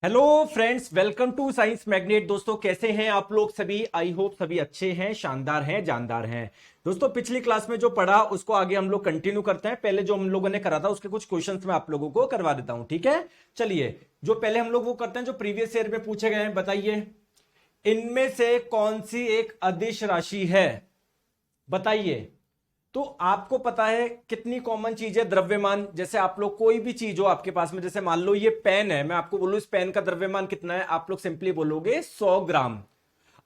Hello friends, welcome to Science Magnet. दोस्तों कैसे हैं आप लोग सभी? आई होप सभी अच्छे हैं, शानदार हैं, जानदार हैं। दोस्तों पिछली क्लास में जो पढ़ा उसको आगे हम लोग कंटिन्यू करते हैं। पहले जो हम लोगों ने करा था उसके कुछ क्वेश्चंस मैं आप लोगों को करवा देता हूं, ठीक है? चलिए, जो पहले हम लोग वो करते हैं जो प्रीवियस ईयर में पूछे गए हैं। बताइए, इनमें से कौन सी एक अदिश राशि है? बताइए। तो आपको पता है कितनी कॉमन चीज है द्रव्यमान। जैसे आप लोग कोई भी चीज हो आपके पास में, जैसे मान लो ये पेन है, मैं आपको बोलूं इस पेन का द्रव्यमान कितना है, आप लोग सिंपली बोलोगे 100 ग्राम।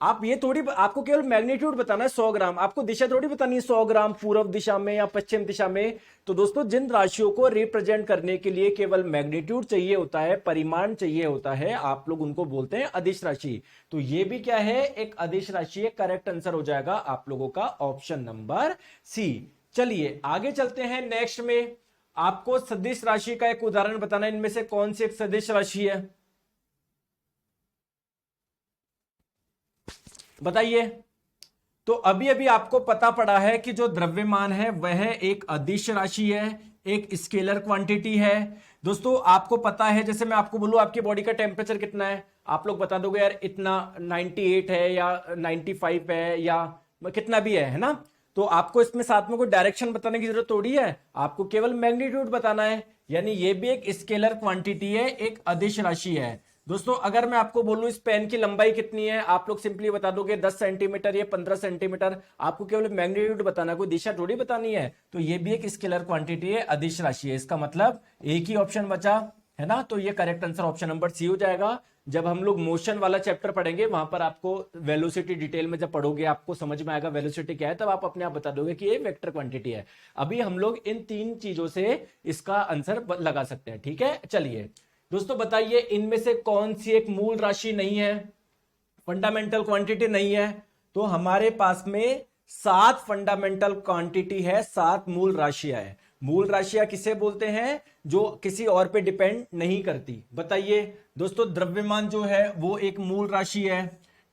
आप ये थोड़ी, आपको केवल मैग्नीट्यूड बताना है 100 ग्राम, आपको दिशा थोड़ी बतानी है 100 ग्राम पूर्व दिशा में या पश्चिम दिशा में। तो दोस्तों जिन राशियों को रिप्रेजेंट करने के लिए केवल मैग्नीट्यूड चाहिए होता है, परिमाण चाहिए होता है, आप लोग उनको बोलते हैं अदिश राशि। तो ये भी क्या है? एक अदिश राशि है। करेक्ट आंसर हो जाएगा आप लोगों का ऑप्शन नंबर सी। चलिए आगे चलते हैं नेक्स्ट में। आपको सदिश राशि का एक उदाहरण बताना है, इनमें से कौन सी एक सदिश राशि है? बताइए। तो अभी अभी आपको पता पड़ा है कि जो द्रव्यमान है वह एक अदिश राशि है, एक स्केलर क्वांटिटी है। दोस्तों आपको पता है, जैसे मैं आपको बोलूं आपकी बॉडी का टेम्परेचर कितना है, आप लोग बता दोगे यार इतना 98 है या 95 है या कितना भी है ना? तो आपको इसमें साथ में कोई डायरेक्शन बताने की जरूरत थोड़ी है, आपको केवल मैग्नीट्यूड बताना है। यानी ये भी एक स्केलर क्वांटिटी है, एक अदिश राशि है। दोस्तों अगर मैं आपको बोलूं इस पेन की लंबाई कितनी है, आप लोग सिंपली बता दोगे 10 सेंटीमीटर या 15 सेंटीमीटर। आपको केवल मैग्नीट्यूड बताना, कोई दिशा थोड़ी बतानी है। तो ये भी एक स्केलर क्वांटिटी है, अदिश राशि है। इसका मतलब एक ही ऑप्शन बचा है ना, तो ये correct answer option number C हो जाएगा। जब हम लोग मोशन वाला चैप्टर पढ़ेंगे वहां पर आपको वेलोसिटी डिटेल में जब पढ़ोगे आपको समझ में आएगा वेलोसिटी क्या है, तब आप अपने आप बता दोगे कि ये वेक्टर क्वांटिटी है। अभी हम लोग इन तीन चीजों से इसका आंसर लगा सकते हैं, ठीक है? चलिए दोस्तों बताइए, इनमें से कौन सी एक मूल राशि नहीं है, फंडामेंटल क्वांटिटी नहीं है? तो हमारे पास में 7 फंडामेंटल क्वांटिटी है, 7 मूल राशियां है। मूल राशियां किसे बोलते हैं? जो किसी और पे डिपेंड नहीं करती। बताइए दोस्तों, द्रव्यमान जो है वो एक मूल राशि है,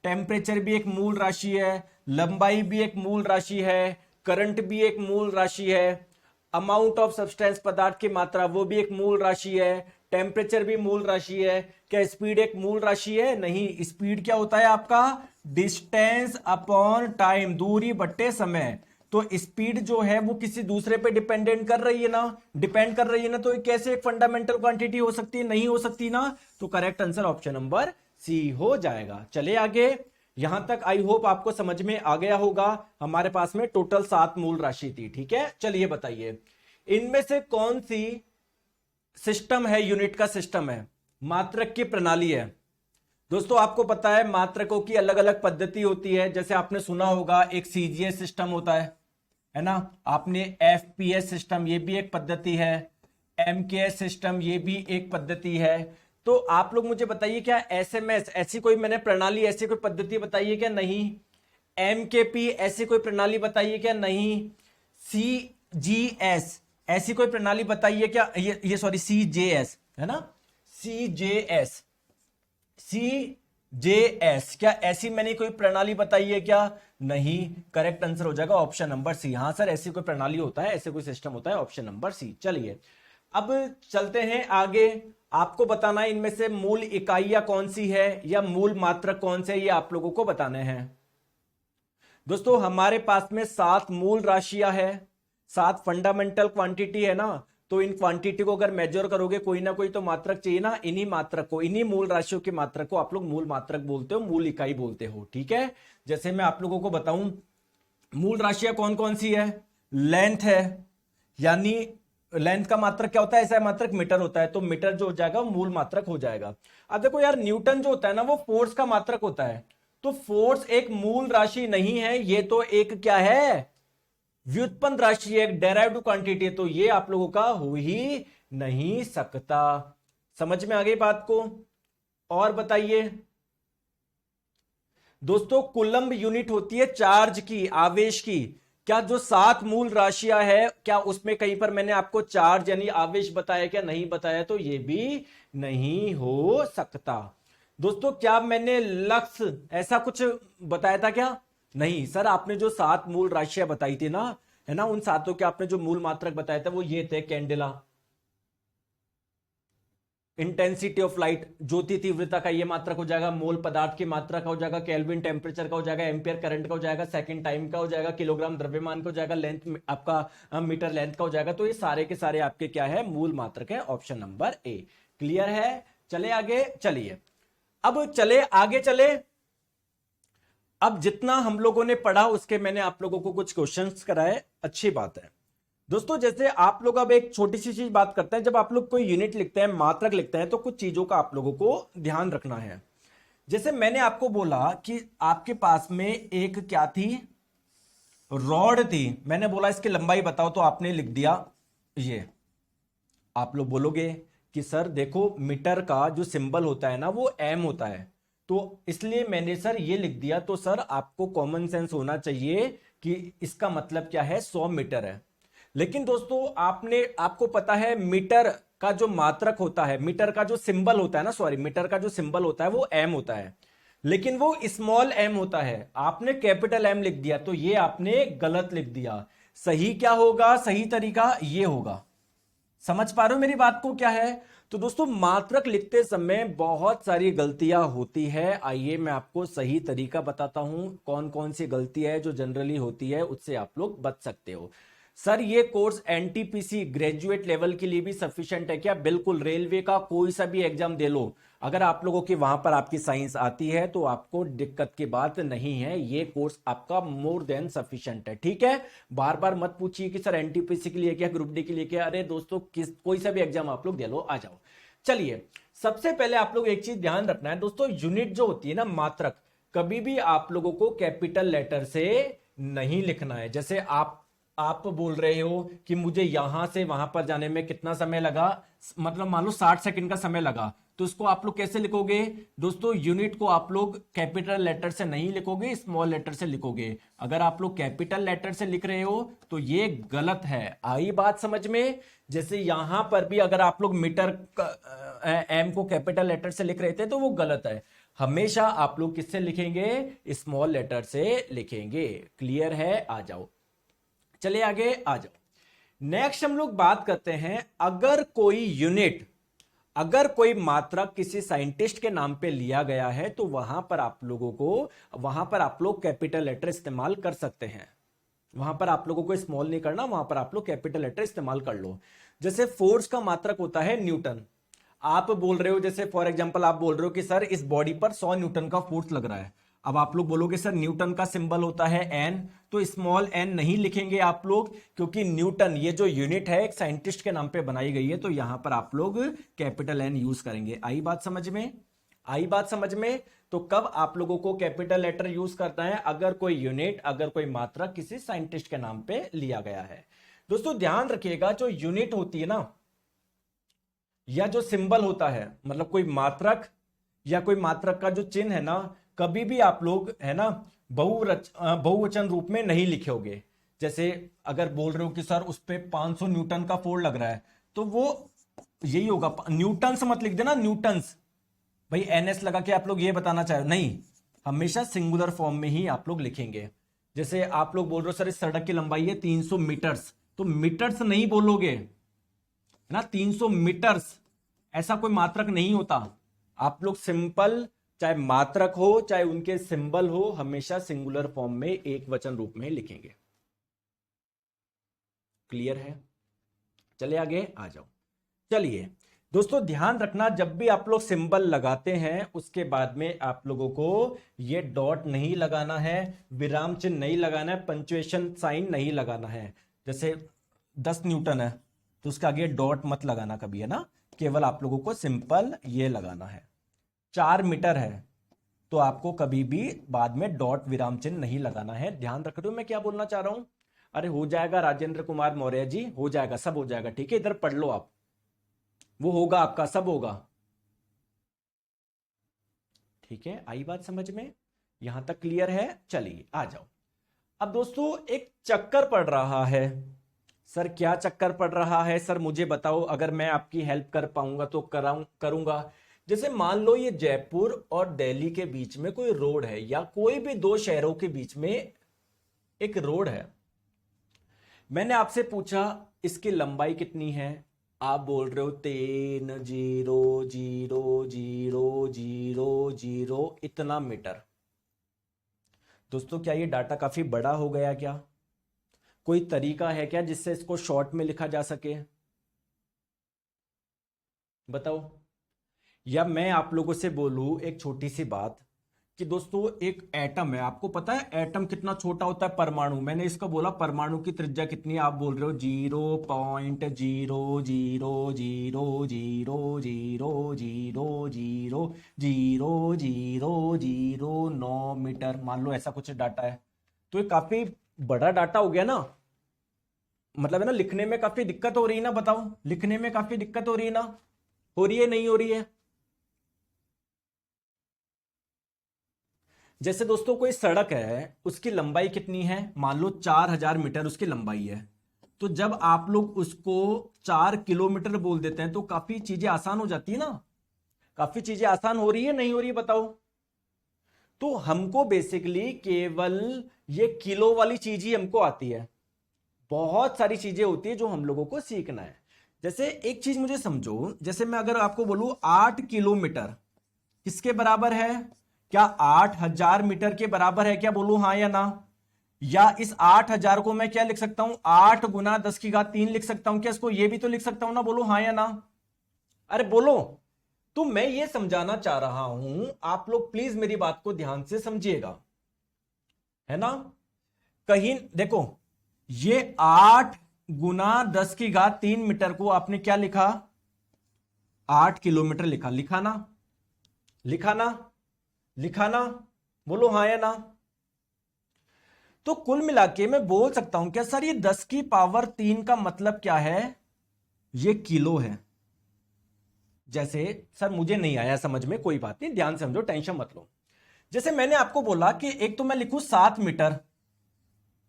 टेम्परेचर भी एक मूल राशि है, लंबाई भी एक मूल राशि है, करंट भी एक मूल राशि है, अमाउंट ऑफ सब्सटेंस पदार्थ की मात्रा वो भी एक मूल राशि है, टेम्परेचर भी मूल राशि है। क्या स्पीड एक मूल राशि है? नहीं। स्पीड क्या होता है आपका? डिस्टेंस अपॉन टाइम, दूरी बट्टे समय। तो स्पीड जो है वो किसी दूसरे पे डिपेंडेंट कर रही है ना, डिपेंड कर रही है ना, तो कैसे एक फंडामेंटल क्वांटिटी हो सकती है? नहीं हो सकती ना। तो correct answer option number C हो जाएगा। चले आगे। यहां तक आई होप आपको समझ में आ गया होगा। हमारे पास में टोटल 7 मूल राशि थी, ठीक है? चलिए बताइए, इनमें से कौन सी सिस्टम है, यूनिट का सिस्टम है, मात्रक की प्रणाली है? दोस्तों आपको पता है मात्रकों की अलग अलग पद्धति होती है। जैसे आपने सुना होगा एक सीजीएस सिस्टम होता है ना? आपने एफपीएस सिस्टम, ये भी एक पद्धति है। एमकेएस सिस्टम, ये भी एक पद्धति है। तो आप लोग मुझे बताइए, क्या एसएमएस ऐसी कोई मैंने प्रणाली, ऐसी कोई पद्धति बताइए क्या? नहीं। एमकेपी ऐसी कोई प्रणाली बताइए क्या? नहीं। सीजीएस ऐसी कोई प्रणाली बताइए क्या? ये सॉरी, सीजेएस है ना, सीजेएस, सीजेएस, क्या ऐसी मैंने कोई प्रणाली बताई है क्या? नहीं। करेक्ट आंसर हो जाएगा ऑप्शन नंबर सी। हाँ सर, ऐसी कोई प्रणाली होता है, ऐसे कोई सिस्टम होता है, ऑप्शन नंबर सी। चलिए अब चलते हैं आगे। आपको बताना है इनमें से मूल इकाइयां कौन सी है या मूल मात्रक कौन से, ये आप लोगों को बताने हैं। दोस्तों हमारे पास में 7 मूल राशियां है, 7 फंडामेंटल क्वांटिटी है ना। तो इन क्वांटिटी को अगर मेजर करोगे कोई ना कोई तो मात्रक चाहिए ना। इन्हीं मात्रक को, इन्हीं मूल राशियों के मात्रक को आप लोग मूल मात्रक बोलते हो, मूल इकाई बोलते हो, ठीक है? जैसे मैं आप लोगों को बताऊं मूल राशियां कौन कौन सी है। लेंथ है, यानी लेंथ का मात्रक क्या होता है? ऐसा मात्रक मीटर होता है, तो मीटर जो हो जाएगा वो मूल मात्रक हो जाएगा। अब देखो यार, न्यूटन जो होता है ना वो फोर्स का मात्रक होता है। तो फोर्स एक मूल राशि नहीं है, ये तो एक क्या है? व्युत्पन्न राशि है, एक डेराइव्ड क्वांटिटी है। तो ये आप लोगों का हो ही नहीं सकता। समझ में आ गई बात को? और बताइए दोस्तों, कुलंब यूनिट होती है चार्ज की, आवेश की। क्या जो 7 मूल राशियां है, क्या उसमें कहीं पर मैंने आपको चार्ज यानी आवेश बताया क्या? नहीं बताया, तो ये भी नहीं हो सकता। दोस्तों क्या मैंने लक्स ऐसा कुछ बताया था क्या? नहीं सर, आपने जो 7 मूल राशियां बताई थी ना, है ना, उन सातों के आपने जो मूल मात्रक बताए थे वो ये थे। कैंडेला, इंटेंसिटी ऑफ लाइट, ज्योति तीव्रता का ये मात्रक हो जाएगा, मोल पदार्थ की मात्रा का हो जाएगा, केल्विन टेम्परेचर का हो जाएगा, एम्पियर करंट का हो जाएगा, सेकंड टाइम का हो जाएगा, किलोग्राम द्रव्यमान का हो जाएगा, लेंथ आपका मीटर लेंथ का हो जाएगा। तो ये सारे के सारे आपके क्या है, मूल मात्रक है, ऑप्शन नंबर ए। क्लियर है? चले आगे, चलिए अब चले आगे चले। अब जितना हम लोगों ने पढ़ा उसके मैंने आप लोगों को कुछ क्वेश्चंस कराए, अच्छी बात है दोस्तों। जैसे आप लोग अब एक छोटी सी चीज बात करते हैं, जब आप लोग कोई यूनिट लिखते हैं, मात्रक लिखते हैं, तो कुछ चीजों का आप लोगों को ध्यान रखना है। जैसे मैंने आपको बोला कि आपके पास में एक क्या थी, रॉड थी। मैंने बोला इसकी लंबाई बताओ, तो आपने लिख दिया ये। आप लोग बोलोगे कि सर देखो मीटर का जो सिंबल होता है ना वो एम होता है, तो इसलिए मैंने सर ये लिख दिया। तो सर आपको कॉमन सेंस होना चाहिए कि इसका मतलब क्या है, 100 मीटर है। लेकिन दोस्तों आपको पता है मीटर का जो मात्रक होता है, मीटर का जो सिंबल होता है ना, सॉरी, मीटर का जो सिंबल होता है वो एम होता है, लेकिन वो स्मॉल एम होता है। आपने कैपिटल एम लिख दिया, तो ये आपने गलत लिख दिया। सही क्या होगा, सही तरीका ये होगा। समझ पा रहे हो मेरी बात को क्या है? तो दोस्तों मात्रक लिखते समय बहुत सारी गलतियां होती है। आइए मैं आपको सही तरीका बताता हूं, कौन कौन सी गलती है जो जनरली होती है, उससे आप लोग बच सकते हो। सर ये कोर्स एनटीपीसी ग्रेजुएट लेवल के लिए भी सफिशिएंट है क्या? बिल्कुल, रेलवे का कोई सा भी एग्जाम दे लो, अगर आप लोगों की वहां पर आपकी साइंस आती है तो आपको दिक्कत की बात नहीं है। ये कोर्स आपका मोर देन सफिशिएंट है, ठीक है? बार बार मत पूछिए कि सर एनटीपीसी के लिए क्या, ग्रुप डी के लिए क्या। अरे दोस्तों कोई सा भी एग्जाम आप लोग दे लो, आ जाओ। चलिए सबसे पहले आप लोग एक चीज ध्यान रखना है दोस्तों, यूनिट जो होती है ना, मात्रक, कभी भी आप लोगों को कैपिटल लेटर से नहीं लिखना है। जैसे आप बोल रहे हो कि मुझे यहां से वहां पर जाने में कितना समय लगा, मतलब मान लो 60 सेकंड का समय लगा, तो इसको आप लोग कैसे लिखोगे दोस्तों? यूनिट को आप लोग कैपिटल लेटर से नहीं लिखोगे, स्मॉल लेटर से लिखोगे। अगर आप लोग कैपिटल लेटर से लिख रहे हो तो ये गलत है। आई बात समझ में? जैसे यहां पर भी अगर आप लोग मीटर एम को कैपिटल लेटर से लिख रहे थे तो वो गलत है। हमेशा आप लोग किससे लिखेंगे? स्मॉल लेटर से लिखेंगे। क्लियर है? आ जाओ, चलिए आगे आ जाओ। नेक्स्ट हम लोग बात करते हैं, अगर कोई यूनिट, अगर कोई मात्रक किसी साइंटिस्ट के नाम पे लिया गया है तो वहां पर आप लोग कैपिटल लेटर इस्तेमाल कर सकते हैं। वहां पर आप लोगों को स्मॉल नहीं करना, वहां पर आप लोग कैपिटल लेटर इस्तेमाल कर लो। जैसे फोर्स का मात्रक होता है न्यूटन। आप बोल रहे हो, जैसे फॉर एग्जांपल आप बोल रहे हो कि सर इस बॉडी पर 100 न्यूटन का फोर्स लग रहा है। अब आप लोग बोलोगे सर न्यूटन का सिंबल होता है एन, तो स्मॉल एन नहीं लिखेंगे आप लोग, क्योंकि न्यूटन ये जो यूनिट है एक साइंटिस्ट के नाम पे बनाई गई है, तो यहां पर आप लोग कैपिटल एन यूज करेंगे। आई बात समझ में? आई बात समझ में? तो कब आप लोगों को कैपिटल लेटर यूज करना है? अगर कोई यूनिट, अगर कोई मात्रा किसी साइंटिस्ट के नाम पे लिया गया है। दोस्तों ध्यान रखिएगा, जो यूनिट होती है ना, या जो सिंबल होता है, मतलब कोई मात्रक या कोई मात्रक का जो चिन्ह है ना, कभी भी आप लोग है ना बहुवचन रूप में नहीं लिखोगे। जैसे अगर बोल रहे हो कि सर उस पे 500 न्यूटन का फोर्स लग रहा है, तो वो यही होगा, न्यूटन्स मत लिख देना, न्यूटन्स। भाई एनएस लगा के आप लोग ये बताना चाहे नहीं, हमेशा सिंगुलर फॉर्म में ही आप लोग लिखेंगे। जैसे आप लोग बोल रहे हो सर इस सड़क की लंबाई है 300 मीटर्स, तो मीटर्स नहीं बोलोगे ना, 300 मीटर्स, ऐसा कोई मात्रक नहीं होता। आप लोग सिंपल, चाहे मात्रक हो चाहे उनके सिंबल हो, हमेशा सिंगुलर फॉर्म में एक वचन रूप में लिखेंगे। क्लियर है? चले आगे आ जाओ। चलिए दोस्तों ध्यान रखना, जब भी आप लोग सिंबल लगाते हैं उसके बाद में आप लोगों को ये डॉट नहीं लगाना है, विराम चिन्ह नहीं लगाना है, पंक्चुएशन साइन नहीं लगाना है। जैसे 10 न्यूटन है तो उसके आगे डॉट मत लगाना कभी, है ना, केवल आप लोगों को सिंपल ये लगाना है। 4 मीटर है तो आपको कभी भी बाद में डॉट विराम चिन्ह नहीं लगाना है। ध्यान रख रहे हो मैं क्या बोलना चाह रहा हूं? अरे हो जाएगा राजेंद्र कुमार मौर्य जी, हो जाएगा, सब हो जाएगा, ठीक है, इधर पढ़ लो आप, वो होगा आपका, सब होगा। ठीक है, आई बात समझ में? यहां तक क्लियर है? चलिए आ जाओ। अब दोस्तों एक चक्कर पड़ रहा है। सर क्या चक्कर पड़ रहा है सर, मुझे बताओ, अगर मैं आपकी हेल्प कर पाऊंगा तो करूंगा। जैसे मान लो ये जयपुर और दिल्ली के बीच में कोई रोड है, या कोई भी दो शहरों के बीच में एक रोड है। मैंने आपसे पूछा इसकी लंबाई कितनी है, आप बोल रहे हो 3,0,0,0,0,0 इतना मीटर। दोस्तों क्या ये डाटा काफी बड़ा हो गया क्या? कोई तरीका है क्या जिससे इसको शॉर्ट में लिखा जा सके? बताओ। या मैं आप लोगों से बोलूं एक छोटी सी बात कि दोस्तों एक एटम है, आपको पता है एटम कितना छोटा होता है? परमाणु, मैंने इसको बोला परमाणु की त्रिज्या कितनी है, आप बोल रहे हो 0.00000000009 मीटर, मान लो ऐसा कुछ डाटा है। तो ये काफी बड़ा डाटा हो गया ना, मतलब है ना, लिखने में काफी दिक्कत हो रही है ना? बताओ, लिखने में काफी दिक्कत हो रही है ना? हो रही है नहीं हो रही है? जैसे दोस्तों कोई सड़क है, उसकी लंबाई कितनी है? मान लो 4,000 मीटर उसकी लंबाई है। तो जब आप लोग उसको 4 किलोमीटर बोल देते हैं तो काफी चीजें आसान हो जाती है ना? काफी चीजें आसान हो रही है नहीं हो रही है? बताओ। तो हमको बेसिकली केवल ये किलो वाली चीज ही हमको आती है। बहुत सारी चीजें होती है जो हम लोगों को सीखना है। जैसे एक चीज मुझे समझो, जैसे मैं अगर आपको बोलूं 8 किलोमीटर किसके बराबर है? क्या 8,000 मीटर के बराबर है क्या? बोलूं हाँ या ना? या इस 8,000 को मैं क्या लिख सकता हूं? 8 × 10⁻³ लिख सकता हूं क्या? इसको ये भी तो लिख सकता हूं ना? बोलो हाँ या ना? अरे बोलो। तो मैं ये समझाना चाह रहा हूं, आप लोग प्लीज मेरी बात को ध्यान से समझिएगा, है ना? कहीं देखो, ये 8 × 10⁻³ मीटर को आपने क्या लिखा? 8 किलोमीटर लिखा। लिखा ना? लिखा ना? लिखा ना? बोलो हाँ या ना? तो कुल मिला के मैं बोल सकता हूं क्या सर ये 10⁻³ का मतलब क्या है? ये किलो है। जैसे सर मुझे नहीं आया समझ में, कोई बात नहीं, ध्यान से समझो, टेंशन मत लो। जैसे मैंने आपको बोला कि एक तो मैं लिखूं 7 मीटर,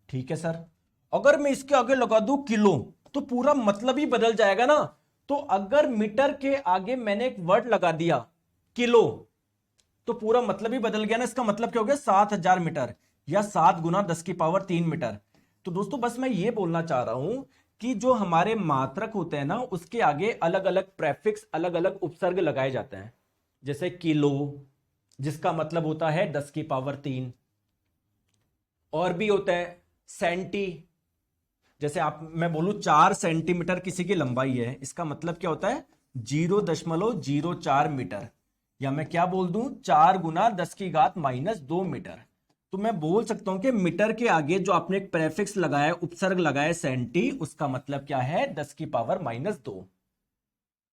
ठीक है सर। अगर मैं इसके आगे लगा दूं किलो तो पूरा मतलब ही बदल जाएगा ना? तो अगर मीटर के आगे मैंने एक वर्ड लगा दिया किलो तो पूरा मतलब ही बदल गया ना? इसका मतलब क्या हो गया? 7,000 मीटर या 7 × 10⁻³ मीटर। तो दोस्तों बस मैं ये बोलना चाह रहा हूं कि जो हमारे मात्रक होते हैं ना, उसके आगे अलग अलग प्रेफिक्स, अलग अलग उपसर्ग लगाए जाते हैं। जैसे किलो जिसका मतलब होता है 10⁻³ और भी होता है सेंटी। जैसे आप मैं बोलूं 4 सेंटीमीटर किसी की लंबाई है, इसका मतलब क्या होता है? 0.04 मीटर। या मैं क्या बोल दूं? 4 × 10⁻² मीटर। तो मैं बोल सकता हूं कि मीटर के आगे जो आपने एक प्रेफिक्स लगाया, उपसर्ग लगाया सेंटी, उसका मतलब क्या है? 10⁻²।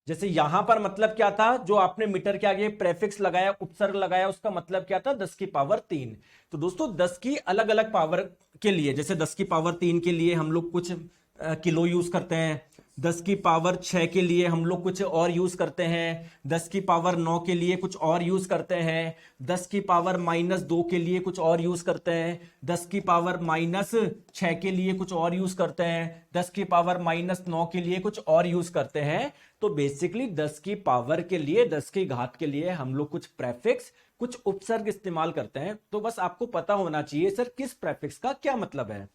जैसे यहां पर मतलब क्या था? जो आपने मीटर के आगे प्रेफिक्स लगाया, उपसर्ग लगाया, उसका मतलब क्या था? 10⁻3। तो दोस्तों 10 की अलग अलग पावर के लिए, जैसे 10⁻3 के लिए हम लोग कुछ किलो यूज करते हैं, 10⁻6 के लिए हम लोग कुछ और यूज करते हैं, 10⁻9 के लिए कुछ और यूज करते हैं, 10⁻−2 के लिए कुछ और यूज करते हैं, 10⁻−6 के लिए कुछ और यूज करते हैं, 10⁻−9 के लिए कुछ और यूज करते हैं। तो बेसिकली 10 की पावर के लिए, 10 की घात के लिए हम लोग कुछ प्रेफिक्स, कुछ उपसर्ग इस्तेमाल करते हैं। तो बस आपको पता होना चाहिए सर किस प्रेफिक्स का क्या मतलब है।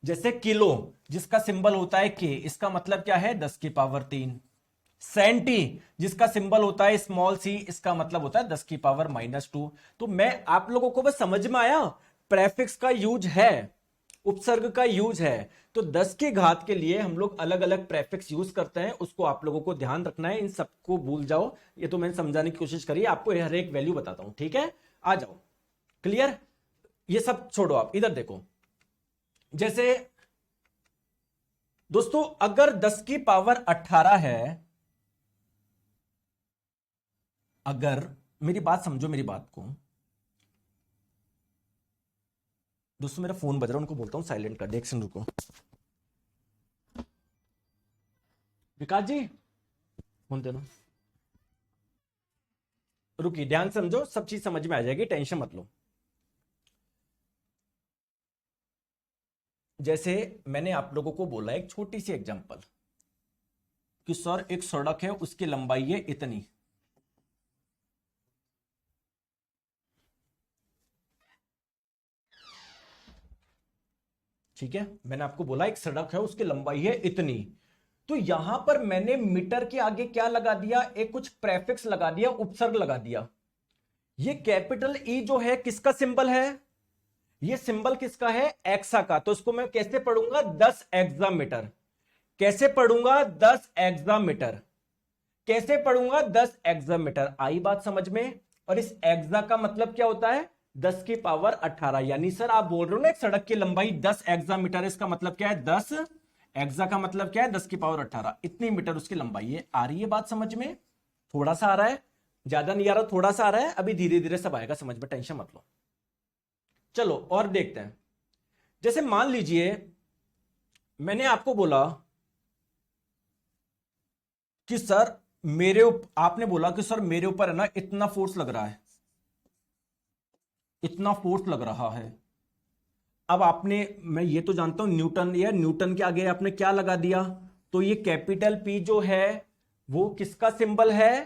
जैसे किलो जिसका सिंबल होता है के, इसका मतलब क्या है? 10⁻3। सेंटी जिसका सिंबल होता है स्मॉल सी, इसका मतलब होता है 10⁻²। तो मैं आप लोगों को बस समझ में आया, प्रेफिक्स का यूज है, उपसर्ग का यूज है। तो 10 की घात के लिए हम लोग अलग अलग प्रेफिक्स यूज करते हैं, उसको आप लोगों को ध्यान रखना है, इन सबको भूल जाओ। ये तो मैंने समझाने की कोशिश करी, आपको हर एक वैल्यू बताता हूं, ठीक है? आ जाओ। क्लियर? ये सब छोड़ो, आप इधर देखो। जैसे दोस्तों अगर 10⁻18 है, अगर, मेरी बात समझो, मेरी बात को। दोस्तों मेरा फोन बज रहा है, उनको बोलता हूं साइलेंट कर दे, एक सेकंड रुको। विकास जी फोन देना। रुकिए, ध्यान से समझो, सब चीज समझ में आ जाएगी, टेंशन मत लो। जैसे मैंने आप लोगों को बोला एक छोटी सी एग्जांपल कि सर एक सड़क है, उसकी लंबाई है इतनी। ठीक है, मैंने आपको बोला एक सड़क है, उसकी लंबाई है इतनी। तो यहां पर मैंने मीटर के आगे क्या लगा दिया, एक कुछ प्रेफिक्स लगा दिया, उपसर्ग लगा दिया। ये कैपिटल ई जो है किसका सिंबल है, ये सिंबल किसका है, एक्सा का। तो इसको मैं कैसे पढ़ूंगा, 10 एक्सामीटर। कैसे पढ़ूंगा, 10 एक्सामीटर। कैसे पढ़ूंगा, 10 एक्सामीटर। आई बात समझ में। और इस एक्सा का मतलब क्या होता है, 10 की पावर 18। यानी सर आप बोल रहे हो ना एक सड़क की लंबाई 10 एक्सामीटर, इसका मतलब क्या है, 10 एक्सा का मतलब क्या है, 10 की पावर 18, इतनी मीटर उसकी लंबाई है। आ रही है बात समझ में, थोड़ा सा आ रहा है, ज्यादा नहीं आ रहा, थोड़ा सा आ रहा है, अभी धीरे धीरे सब आएगा समझ में, टेंशन मत लो। चलो और देखते हैं। जैसे मान लीजिए मैंने आपको बोला कि सर आपने बोला कि सर मेरे ऊपर है ना इतना फोर्स लग रहा है, इतना फोर्स लग रहा है। अब आपने, मैं ये तो जानता हूं न्यूटन, या न्यूटन के आगे आपने क्या लगा दिया, तो ये कैपिटल पी जो है वो किसका सिंबल है,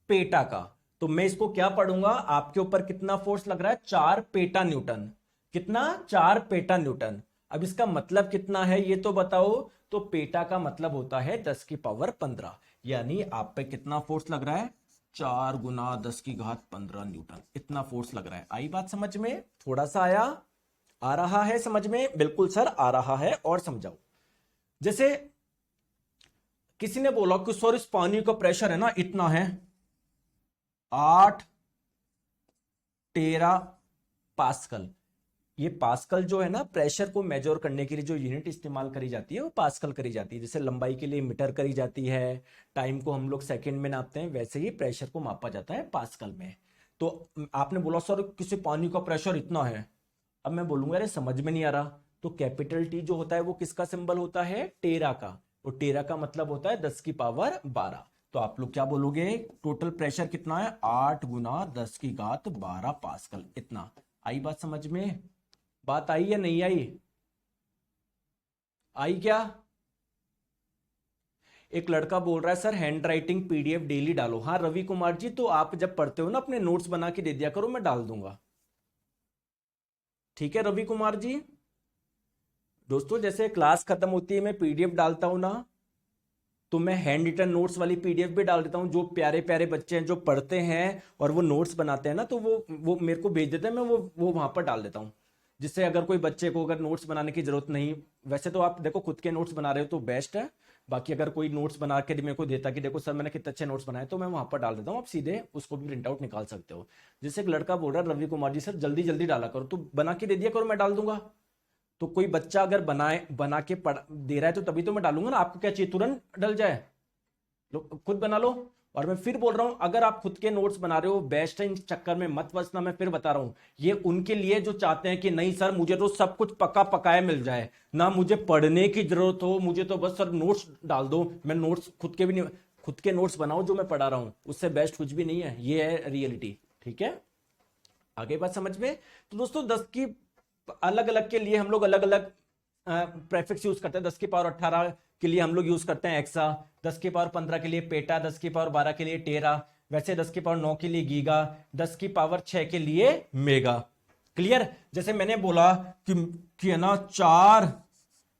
पेटा का। तो मैं इसको क्या पढ़ूंगा, आपके ऊपर कितना फोर्स लग रहा है, 4 पेटा न्यूटन। कितना, 4 पेटा न्यूटन। अब इसका मतलब कितना है ये तो बताओ। तो पेटा का मतलब होता है 10 की पावर 15, यानी आप पे कितना फोर्स लग रहा है, 4 गुना 10 की घात 15 न्यूटन, इतना फोर्स लग रहा है। आई बात समझ में, थोड़ा सा आया, आ रहा है समझ में, बिल्कुल सर आ रहा है। और समझाओ, जैसे किसी ने बोला कि सर इस पानी का प्रेशर है ना इतना है, 8 टेरा पास्कल। ये पास्कल जो है ना, प्रेशर को मेजर करने के लिए जो यूनिट इस्तेमाल करी जाती है वो पास्कल करी जाती है। जैसे लंबाई के लिए मीटर करी जाती है, टाइम को हम लोग सेकंड में नापते हैं, वैसे ही प्रेशर को मापा जाता है पास्कल में। तो आपने बोला सर किसी पानी का प्रेशर इतना है, अब मैं बोलूंगा अरे समझ में नहीं आ रहा। तो कैपिटल टी जो होता है वो किसका सिंबल होता है, टेरा का। और टेरा का मतलब होता है 10 की पावर 12। तो आप लोग क्या बोलोगे, टोटल प्रेशर कितना है, 8 गुना 10 की घात 12 पास्कल, इतना। आई बात समझ में, बात आई या नहीं आई, आई क्या। एक लड़का बोल रहा है sir hand writing PDF daily डालो। हाँ रवि कुमार जी, तो आप जब पढ़ते हो ना अपने नोट्स बना के दे दिया करो, मैं डाल दूंगा। ठीक है रवि कुमार जी। दोस्तों जैसे क्लास खत्म होती है मैं पीडीएफ डालता हूं ना, तो मैं हैंड रिटन नोट्स वाली पीडीएफ भी डाल देता हूं। जो प्यारे प्यारे बच्चे हैं जो पढ़ते हैं और वो नोट्स बनाते हैं ना, तो वो मेरे को भेज देते हैं, मैं वो वहां पर डाल देता हूं। जिससे अगर कोई बच्चे को अगर नोट्स बनाने की जरूरत नहीं, वैसे तो आप देखो खुद के नोट्स बना रहे हो तो बेस्ट है। बाकी अगर कोई नोट्स बना के मेरे को देता कि देखो सर मैंने कितने अच्छे नोट्स बनाए, तो मैं वहां पर डाल देता हूँ, आप सीधे उसको भी प्रिंट आउट निकाल सकते हो। जैसे एक लड़का बोल रहा है रवि कुमार जी सर जल्दी जल्दी डाला करो, तो बना के दे दिया करो, मैं डाल दूंगा। तो कोई बच्चा अगर बना के पढ़ दे रहा है तो तभी तो मैं डालूंगा ना। आपको क्या चाहिए तुरंत डल जाए, लो खुद बना लो। और मैं फिर बोल रहा हूं, अगर आप खुद के नोट्स बना रहे हो बेस्ट है, इन चक्कर में मत फंसना। मैं फिर बता रहा हूं, ये उनके लिए जो चाहते हैं कि नहीं सर मुझे तो सब कुछ पका पकाया मिल जाए, ना मुझे पढ़ने की जरूरत हो, मुझे तो बस सर नोट्स डाल दो। मैं नोट्स खुद के भी नहीं, खुद के नोट्स बनाओ जो मैं पढ़ा रहा हूं, उससे बेस्ट कुछ भी नहीं है। ये है रियलिटी। ठीक है, आगे बात समझ में। तो दोस्तों 10 की अलग अलग के लिए हम लोग अलग अलग प्रेफिक्स यूज करते हैं। 10 की पावर 18 के लिए हम लोग यूज करते हैं एक्सा, 10 की पावर 15 के लिए पेटा, 10 की पावर 12 के लिए टेरा, वैसे 10 की पावर 9 के लिए गीगा, 10 की पावर 6 के लिए मेगा। क्लियर। जैसे मैंने बोला कि है ना 4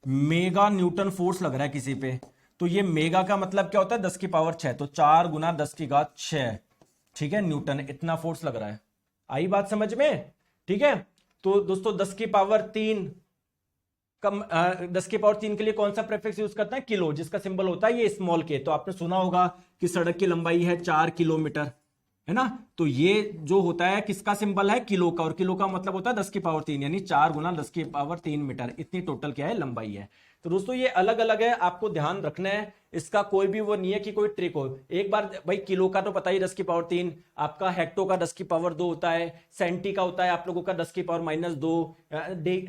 मेगा न्यूटन फोर्स लग रहा है किसी पे, तो ये मेगा का मतलब क्या होता है, 10 की पावर 6, तो 4 गुना 10 की घात 6, ठीक है, न्यूटन, इतना फोर्स लग रहा है। आई बात समझ में। ठीक है, तो दोस्तों 10 की पावर 3 कम 10 की पावर 3 के लिए कौन सा प्रेफिक्स यूज करते हैं, किलो, जिसका सिंबल होता है ये स्मॉल के। तो आपने सुना होगा कि सड़क की लंबाई है 4 किलोमीटर, है ना। तो ये जो होता है किसका सिंबल है, किलो का, और किलो का मतलब होता है 10 की पावर 3, यानी 4 गुना 10 की पावर 3 मीटर, इतनी टोटल क्या है, लंबाई है। तो दोस्तों ये अलग अलग है, आपको ध्यान रखना है, इसका कोई भी वो नहीं है कि कोई ट्रिक हो। एक बार भाई किलो का तो पता ही 10 की पावर 3, आपका हेक्टो का 10 की पावर 2 होता है, सेंटी का होता है आप लोगों का 10 की पावर -2,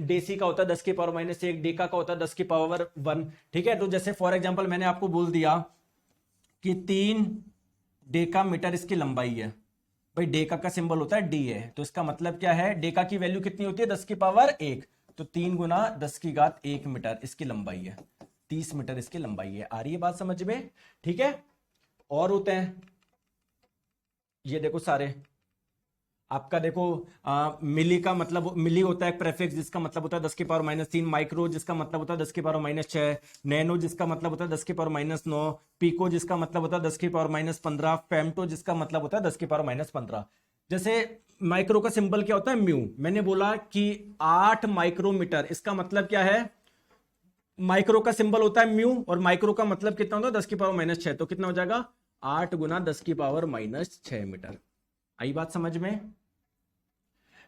डेसी का होता है 10 की पावर -1, डेका का होता है 10 की पावर 1। ठीक है, तो जैसे फॉर एग्जाम्पल मैंने आपको बोल दिया कि 3 डेका मीटर इसकी लंबाई है। भाई डेका का सिंबल होता है डी है, तो इसका मतलब क्या है, डेका की वैल्यू कितनी होती है, 10 की पावर 1, तो 3 गुना 10 की घात 1 मीटर इसकी लंबाई है, 30 मीटर इसकी लंबाई है। आ रही है बात समझ में। ठीक है, और होते हैं ये देखो सारे। आपका देखो मिली का मतलब, मिली होता है एक प्रेफिक्स जिसका मतलब होता है 10 की पावर -3, माइक्रो जिसका मतलब होता है 10 की पावर -6, नैनो जिसका मतलब होता है 10 की पावर -9, पीको जिसका मतलब होता है 10 की पावर -15, फेम्टो जिसका मतलब होता है 10 की पावर -15। जैसे माइक्रो का सिंबल क्या होता है, म्यू। मैंने बोला कि 8 माइक्रोमीटर, इसका मतलब क्या है, माइक्रो का सिंबल होता है म्यू, और माइक्रो का मतलब कितना होता है 10 की पावर -6, तो कितना हो जाएगा 8 गुना 10 की पावर -6 मीटर। आई बात समझ में?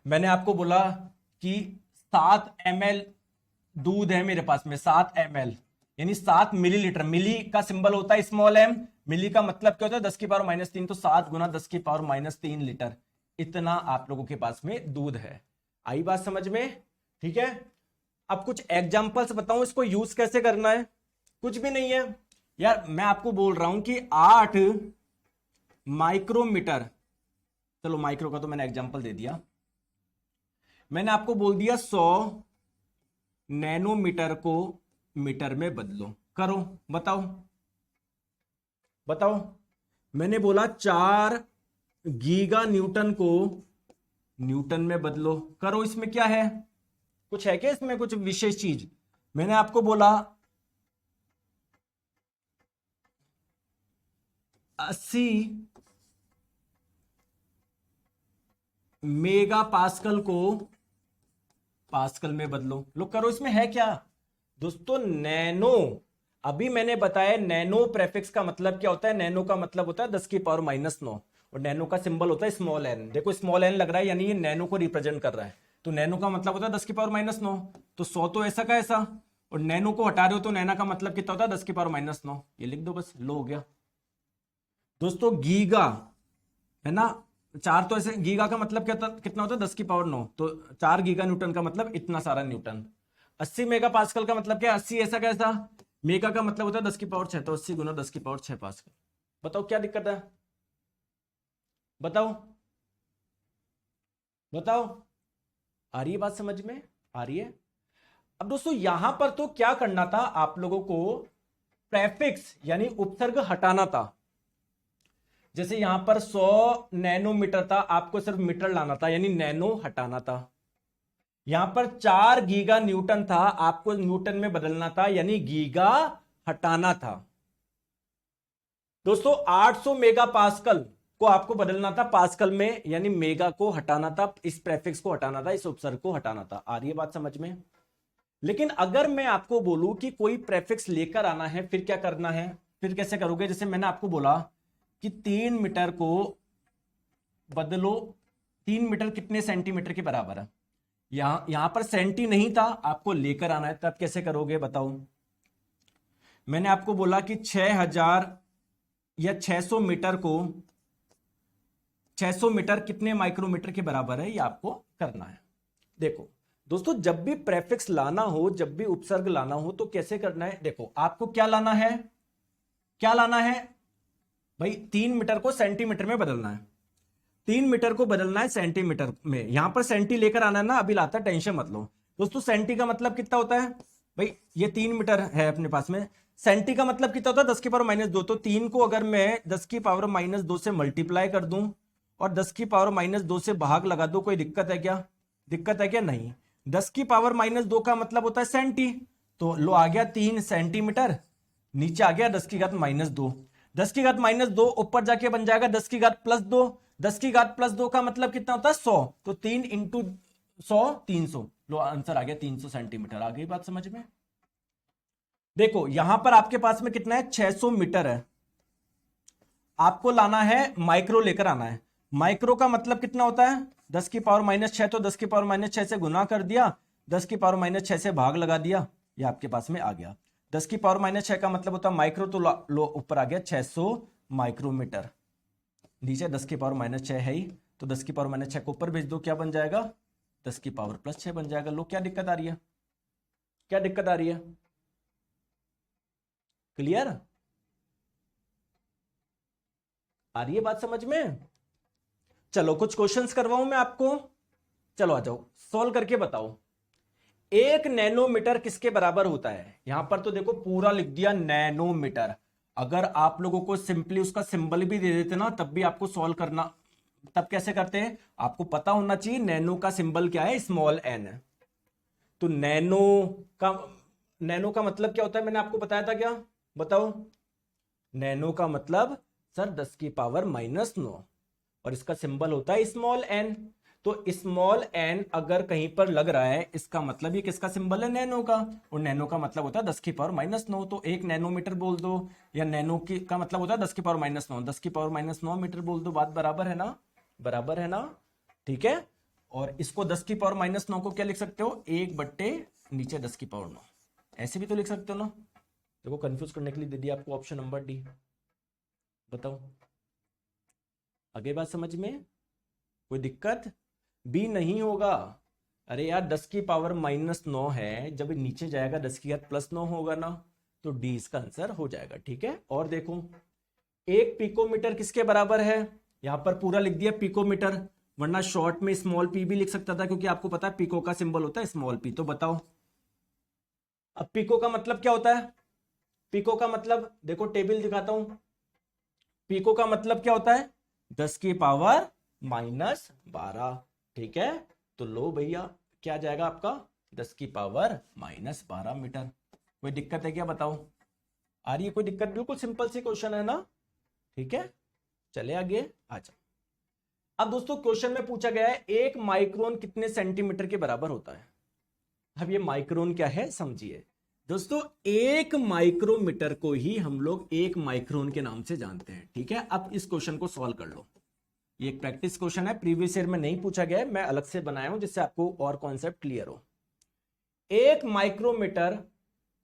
मैंने आपको बोला कि 7 ml दूध है मेरे पास में, 7 ml यानी 7 मिलीलीटर। मिली का सिंबल होता है स्मॉल एम, मिली का मतलब क्या होता है 10 की पावर -3, तो 7 गुना 10 की पावर -3 लीटर, इतना आप लोगों के पास में दूध है। आई बात समझ में? ठीक है। अब कुछ एग्जांपल्स बताऊं इसको यूज कैसे करना है। कुछ भी नहीं है यार, मैं आपको बोल रहा हूं कि 8 माइक्रोमीटर, चलो माइक्रो का तो मैंने एग्जांपल दे दिया। मैंने आपको बोल दिया 100 नैनोमीटर को मीटर में बदलो, करो, बताओ बताओ। मैंने बोला 4 गीगा न्यूटन को न्यूटन में बदलो, करो। इसमें क्या है, कुछ है क्या इसमें कुछ विशेष चीज? मैंने आपको बोला 80 मेगा पास्कल को पास्कल में बदलो, लो करो। इसमें है क्या दोस्तों, नैनो। अभी मैंने बताया नैनो प्रेफिक्स का मतलब क्या होता है, नैनो का मतलब होता है 10 की पावर -9, और नैनो का सिंबल होता है स्मॉल एन। देखो स्मॉल एन लग रहा है यानी ये नैनो को रिप्रेजेंट कर रहा है, तो नैनो का मतलब होता है 10 की पावर -9, तो 100 तो ऐसा का ऐसा, और नैनो को हटा रहे हो तो नैना का मतलब कितना होता है 10 की पावर -9, ये लिख दो बस, लो हो गया। दोस्तों गीगा है ना, 4 तो ऐसे, गीगा का मतलब क्या कितना होता है 10 की पावर 9, तो 4 गीगा न्यूटन का मतलब इतना सारा न्यूटन। 80 मेगा पास्कल का मतलब क्या, 80 ऐसा कैसा, मेगा का मतलब होता है 10 की पावर 6, तो 80 गुना 10 की पावर 6 पास्कल। बताओ क्या दिक्कत है, बताओ बताओ। आ रही है बात समझ में, आ रही है? अब दोस्तों यहां पर तो क्या करना था आप लोगों को, प्रेफिक्स यानी उपसर्ग हटाना था। जैसे यहां पर 100 नैनोमीटर था, आपको सिर्फ मीटर लाना था यानी नैनो हटाना था। यहां पर 4 गीगा न्यूटन था, आपको न्यूटन में बदलना था यानी गीगा हटाना था। दोस्तों 800 मेगा पास्कल को आपको बदलना था पास्कल में, यानी मेगा को हटाना था, इस प्रेफिक्स को हटाना था, इस उपसर्ग को हटाना था। आ रही है बात समझ में? लेकिन अगर मैं आपको बोलूं कि कोई प्रेफिक्स लेकर आना है, फिर क्या करना है, फिर कैसे करोगे? जैसे मैंने आपको बोला कि 3 मीटर को बदलो, 3 मीटर कितने सेंटीमीटर के बराबर है, यहां पर सेंटी नहीं था, आपको लेकर आना है, तब कैसे करोगे बताओ? मैंने आपको बोला कि 6000 या 600 मीटर को, 600 मीटर कितने माइक्रोमीटर के बराबर है, ये आपको करना है। देखो दोस्तों, जब भी प्रेफिक्स लाना हो, जब भी उपसर्ग लाना हो, तो कैसे करना है? देखो आपको क्या लाना है, क्या लाना है भाई, 3 मीटर को सेंटीमीटर में बदलना है, 3 मीटर को बदलना है सेंटीमीटर में। यहां पर सेंटी लेकर आना है ना, अभी लाता, टेंशन मत लो। दोस्तों सेंटी का मतलब कितना होता है भाई, ये 3 मीटर है अपने पास में, सेंटी का मतलब कितना होता है 10 की पावर -2, तो 3 को अगर मैं 10 की पावर -2 से मल्टीप्लाई कर दूं और 10 की पावर -2 से भाग लगा दो, कोई दिक्कत है क्या, दिक्कत है क्या? नहीं। 10 की पावर -2 का मतलब होता है सेंटी, तो लो आ गया 3 सेंटीमीटर, नीचे आ गया 10 की घात -2, 10 की घात -2 ऊपर जाके बन जाएगा 10 की घात +2, 10 की घात +2 का मतलब कितना होता है 100, तो 3 इंटू 100 300, लो आंसर आ गया 300 सेंटीमीटर। आ गई बात समझ में? देखो यहां पर आपके पास में कितना है, 600 मीटर है, आपको लाना है माइक्रो लेकर आना है। माइक्रो का मतलब कितना होता है 10 की पावर -6, तो 10 की पावर -6 से गुना कर दिया, 10 की पावर -6 से भाग लगा दिया, ये आपके पास में आ गया। 10 की पावर -6 का मतलब होता है माइक्रो, तो लो ऊपर आ गया 600 माइक्रोमीटर, नीचे 10 की पावर -6 है ही, तो 10 की पावर -6 को ऊपर भेज दो, क्या बन जाएगा 10 की पावर +6 बन जाएगा। लो क्या दिक्कत आ रही है, क्या दिक्कत आ रही है? क्लियर? आ रही है बात समझ में? चलो कुछ क्वेश्चंस करवाऊं मैं आपको, चलो आ जाओ सॉल्व करके बताओ। 1 नैनोमीटर किसके बराबर होता है? यहां पर तो देखो पूरा लिख दिया नैनोमीटर, अगर आप लोगों को सिंपली उसका सिंबल भी दे देते ना, तब भी आपको सॉल्व करना तब कैसे करते हैं, आपको पता होना चाहिए नैनो का सिंबल क्या है, स्मॉल एन। तो का नैनो का मतलब क्या होता है, मैंने आपको बताया था क्या, बताओ। नैनो का मतलब सर 10 की पावर -9, और इसका सिंबल होता है स्मॉल एन। तो स्मॉल एन अगर कहीं पर लग रहा है, इसका मतलब ये किसका सिंबल है, नैनो का। और नैनो का मतलब होता है 10 की पावर -9, तो 1 नैनोमीटर बोल दो, या नैनो की का मतलब होता है 10 की पावर -9, 10 की पावर -9 मीटर बोल दो, बात बराबर है ना, बराबर है ना, ठीक है। और इसको 10 की पावर -9 को क्या लिख सकते हो, 1 बट्टे नीचे 10 की पावर 9, ऐसे भी तो लिख सकते हो ना। देखो कंफ्यूज करने के लिए दे दिया आपको ऑप्शन नंबर डी। बताओ आगे बात समझ में, कोई दिक्कत, बी नहीं होगा। अरे यार 10 की पावर -9 है, जब नीचे जाएगा 10 की घात +9 होगा ना, तो डी इसका आंसर हो जाएगा, ठीक है। और देखो 1 पिकोमीटर किसके बराबर है, यहां पर पूरा लिख दिया पिकोमीटर, वरना शॉर्ट में स्मॉल पी भी लिख सकता था, क्योंकि आपको पता है पिको का सिंबल होता है स्मॉल पी। तो बताओ अब पिको का मतलब क्या होता है, पिको का मतलब देखो टेबल दिखाता हूं, पिको का मतलब क्या होता है 10 की पावर -12, ठीक है। तो लो भैया क्या जाएगा आपका 10 की पावर -12 मीटर। कोई दिक्कत है क्या, बताओ, आ रही है कोई दिक्कत, बिल्कुल सिंपल सी क्वेश्चन है ना, ठीक है। चले आगे, अच्छा अब दोस्तों क्वेश्चन में पूछा गया है 1 माइक्रोन कितने सेंटीमीटर के बराबर होता है। अब ये माइक्रोन क्या है समझिए दोस्तों, 1 माइक्रोमीटर को ही हम लोग 1 माइक्रोन के नाम से जानते हैं, ठीक है। अब इस क्वेश्चन को सॉल्व कर लो, ये एक प्रैक्टिस क्वेश्चन है, प्रीवियस ईयर में नहीं पूछा गया है, मैं अलग से बनाया हूं जिससे आपको और कॉन्सेप्ट क्लियर हो। 1 माइक्रोमीटर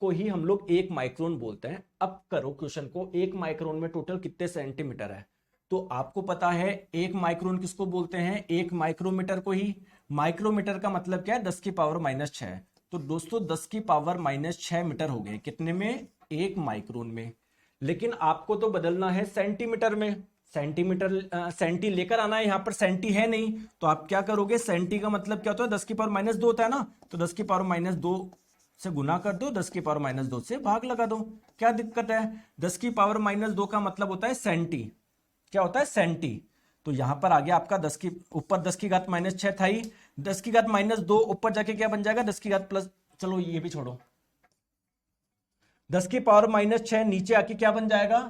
को ही हम लोग 1 माइक्रोन बोलते हैं। अब करो क्वेश्चन को, 1 माइक्रोन में टोटल कितने सेंटीमीटर है, तो आपको पता है 1 माइक्रोन किसको बोलते हैं, 1 माइक्रोमीटर को ही। माइक्रोमीटर का मतलब क्या है, 10 की पावर -6। तो दोस्तों 10 की पावर -6 मीटर हो गए कितने में, 1 माइक्रोन में। लेकिन आपको तो बदलना है सेंटीमीटर में, सेंटीमीटर सेंटी लेकर आना है, यहां पर सेंटी है नहीं, तो आप क्या करोगे, सेंटी का मतलब क्या होता है 10 की पावर -2 होता है ना, तो 10 की पावर -2 से गुना कर दो, 10 की पावर -2 से भाग लगा दो, क्या दिक्कत है। 10 की पावर -2 का मतलब होता है सेंटी, क्या होता है सेंटी। तो यहां पर आ गया आपका 10 की ऊपर 10 की घात -6 था ही, 10 की घात -2 ऊपर जाके क्या बन जाएगा 10 की घात प्लस, चलो ये भी छोड़ो, 10 की पावर -6 नीचे आके क्या बन जाएगा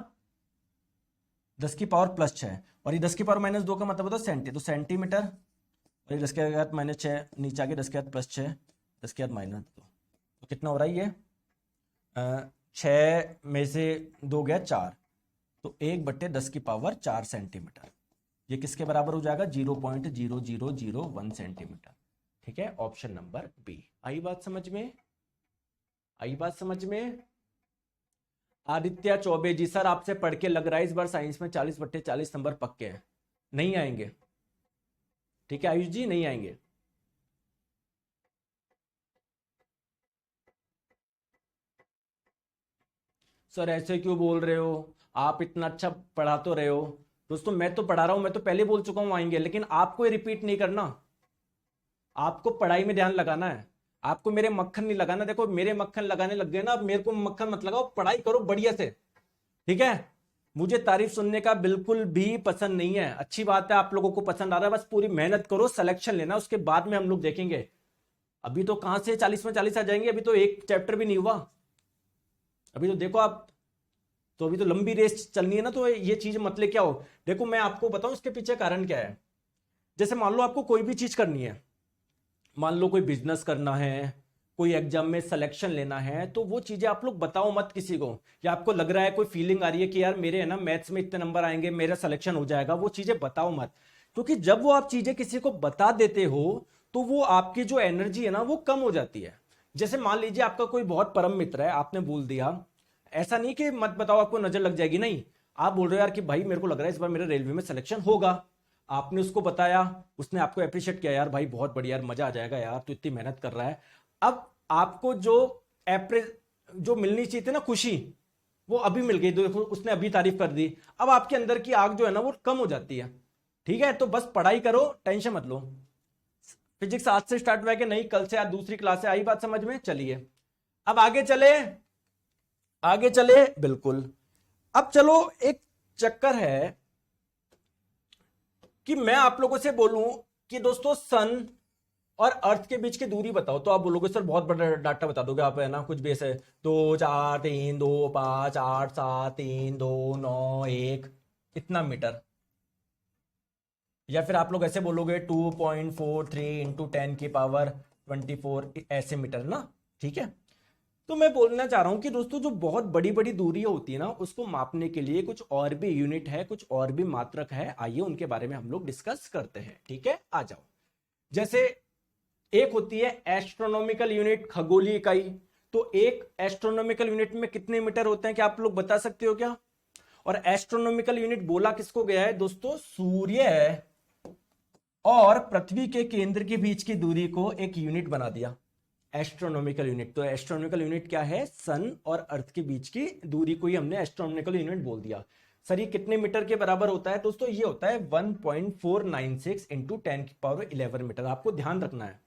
10 की पावर +6, और ये 10 की पावर -2 का मतलब होता है सेंटी, तो सेंटीमीटर, और ये 10 की घात -6 नीचे आके 10 की घात +6, 10 की घात -2, तो कितना हो रहा है ये 6 में से 2 गया 4, तो 1/10 की पावर 4 सेंटीमीटर, ये किसके बराबर हो जाएगा 0.0001 सेंटीमीटर, ठीक है। Option number B. आई बात समझ में, आई बात समझ में। आदित्य चौबे जी, सर आपसे पढ़ के लग रहा है इस बार साइंस में 40/40 नंबर पक्के हैं, नहीं आएंगे, ठीक है आयुष जी, नहीं आएंगे। सर ऐसे क्यों बोल रहे हो, आप इतना अच्छा पढ़ा तो रहे हो। दोस्तों मैं तो पढ़ा रहा हूं, मैं तो पहले बोल चुका हूं आएंगे, लेकिन आपको ये रिपीट नहीं करना, आपको पढ़ाई में ध्यान लगाना है, आपको मेरे मक्खन नहीं लगाना। देखो मेरे मक्खन लगाने लग गए ना, अब मेरे को मक्खन मत लगाओ, पढ़ाई करो बढ़िया से, ठीक है। मुझे तारीफ सुनने का बिल्कुल भी पसंद नहीं है, अच्छी बात है आप लोगों को पसंद आ रहा है, बस पूरी मेहनत करो, सिलेक्शन लेना, उसके बाद में हम लोग देखेंगे। अभी तो कहां से 40 में 40 आ जाएंगे, अभी तो एक चैप्टर भी नहीं हुआ, अभी तो देखो आप, तो अभी तो लंबी रेस चलनी है ना, तो ये चीज मत लेके आओ। देखो मैं आपको बताऊं इसके पीछे कारण क्या है, जैसे मान लो आपको कोई भी चीज करनी है, मान लो कोई बिजनेस करना है, कोई एग्जाम में सिलेक्शन लेना है, तो वो चीजें आप लोग बताओ मत किसी को, या आपको लग रहा है कोई फीलिंग आ रही है कि यार मेरे है ना मैथ्स में इतने नंबर आएंगे, मेरा सिलेक्शन हो जाएगा, वो चीजें बताओ मत। क्योंकि जब वो आप चीजें किसी को बता देते हो, तो वो आपकी जो एनर्जी है ना वो कम हो जाती है। जैसे मान लीजिए आपका कोई बहुत परम मित्र है, आपने बोल दिया, ऐसा नहीं कि मत बताओ आपको नजर लग जाएगी, नहीं, आप बोल रहे हो यार कि भाई मेरे को लग रहा है इस बार मेरा रेलवे में सिलेक्शन होगा, आपने उसको बताया, उसने आपको अप्रिशिएट किया, यार भाई बहुत बढ़िया यार, मजा आ जाएगा यार, तू इतनी मेहनत कर रहा है। अब आपको जो एप्रे जो मिलनी चाहिए थी ना खुशी, वो अभी मिल गई, देखो उसने अभी तारीफ कर दी, अब आपके अंदर की आग जो है ना वो कम हो जाती है, ठीक है। तो बस पढ़ाई करो, टेंशन मत लो। फिजिक्स आज से स्टार्ट हुआ है कि नहीं, कल से, आज दूसरी क्लास है, आई बात समझ में, चलिए अब आगे चले, आगे चले, बिल्कुल। अब चलो एक चक्कर है कि मैं आप लोगों से बोलूं कि दोस्तों सन और अर्थ के बीच की दूरी बताओ, तो आप बोलोगे सर बहुत बड़ा डाटा बता दोगे आप, है ना, कुछ भी ऐसे 2 4 3 2 5 8 7 3 2 9 1 इतना मीटर, या फिर आप लोग ऐसे बोलोगे 2.43 इंटू 10 की पावर 24 ऐसे मीटर ना, ठीक है। तो मैं बोलना चाह रहा हूं कि दोस्तों जो बहुत बड़ी बड़ी दूरी होती है ना, उसको मापने के लिए कुछ और भी यूनिट है, कुछ और भी मात्रक है, आइए उनके बारे में हम लोग डिस्कस करते हैं, ठीक है, आ जाओ। जैसे एक होती है एस्ट्रोनॉमिकल यूनिट, खगोलीय इकाई। तो एक एस्ट्रोनॉमिकल यूनिट में कितने मीटर होते हैं, क्या आप लोग बता सकते हो क्या? और एस्ट्रोनॉमिकल यूनिट बोला किसको गया है दोस्तों? सूर्य और पृथ्वी के केंद्र के बीच की दूरी को एक यूनिट बना दिया, एस्ट्रोनॉमिकल यूनिट। तो एस्ट्रोनॉमिकल यूनिट क्या है? सन और अर्थ के बीच की दूरी को ही हमने एस्ट्रोनॉमिकल यूनिट बोल दिया। सर ये कितने मीटर के बराबर होता है दोस्तों? ये होता है 1.496 इंटू 10 की पावर 11 मीटर। आपको ध्यान रखना है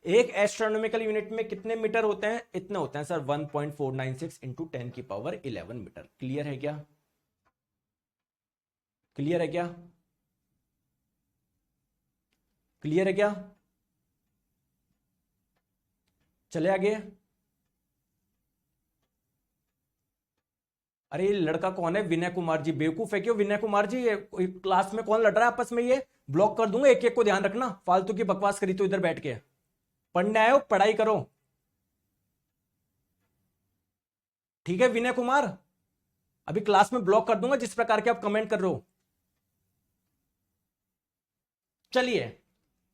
एक एस्ट्रोनॉमिकल यूनिट में कितने मीटर होते हैं? इतने होते हैं सर 1.496 इंटू 10 की पावर 11 मीटर। क्लियर है क्या? क्लियर है क्या? क्लियर है क्या? चले आगे। अरे ये लड़का कौन है? विनय कुमार जी। बेवकूफ है क्यों विनय कुमार जी? क्लास में कौन लड़ रहा है आपस में? ये ब्लॉक कर दूंगा, एक एक को ध्यान रखना। फालतू की बकवास करी तो इधर बैठ के पढ़ने आए हो, पढ़ाई करो, ठीक है विनय कुमार? अभी क्लास में ब्लॉक कर दूंगा जिस प्रकार के आप कमेंट कर रहे हो। चलिए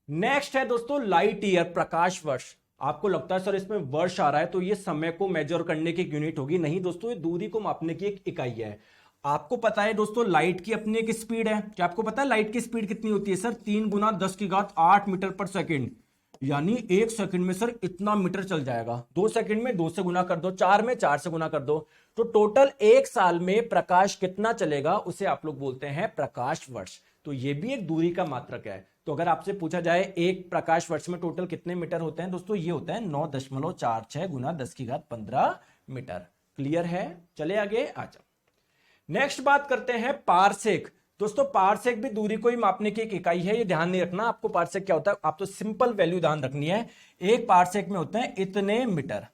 नेक्स्ट है दोस्तों लाइट ईयर, प्रकाश वर्ष। आपको लगता है सर इसमें वर्ष आ रहा है तो ये समय को मेजर करने की एक यूनिट होगी? नहीं दोस्तों, ये दूरी को मापने की एक इकाई है। आपको पता है दोस्तों लाइट की अपनी एक स्पीड है। क्या आपको पता है लाइट की स्पीड कितनी होती है सर? 3 × 10⁸ मीटर पर सेकेंड। यानी 1 सेकंड में सर इतना मीटर चल जाएगा। 2 सेकंड में 2 से गुना कर दो, 4 में 4 से गुना कर दो, तो टोटल 1 साल में प्रकाश कितना चलेगा उसे आप लोग बोलते हैं प्रकाश वर्ष। तो ये भी एक दूरी का मात्रक है। तो अगर आपसे पूछा जाए एक प्रकाश वर्ष में टोटल कितने मीटर होते हैं दोस्तों, ये होता है 9.46 गुना 10⁻15 मीटर। क्लियर है? चले आगे आ जाओ। नेक्स्ट बात करते हैं पारसेक। दोस्तों पारसेक भी दूरी को ही मापने की एक इकाई है, ये ध्यान नहीं रखना आपको पारसेक क्या होता है, आप तो सिंपल वैल्यू ध्यान रखनी है। एक पारसेक में होते हैं इतने मीटर।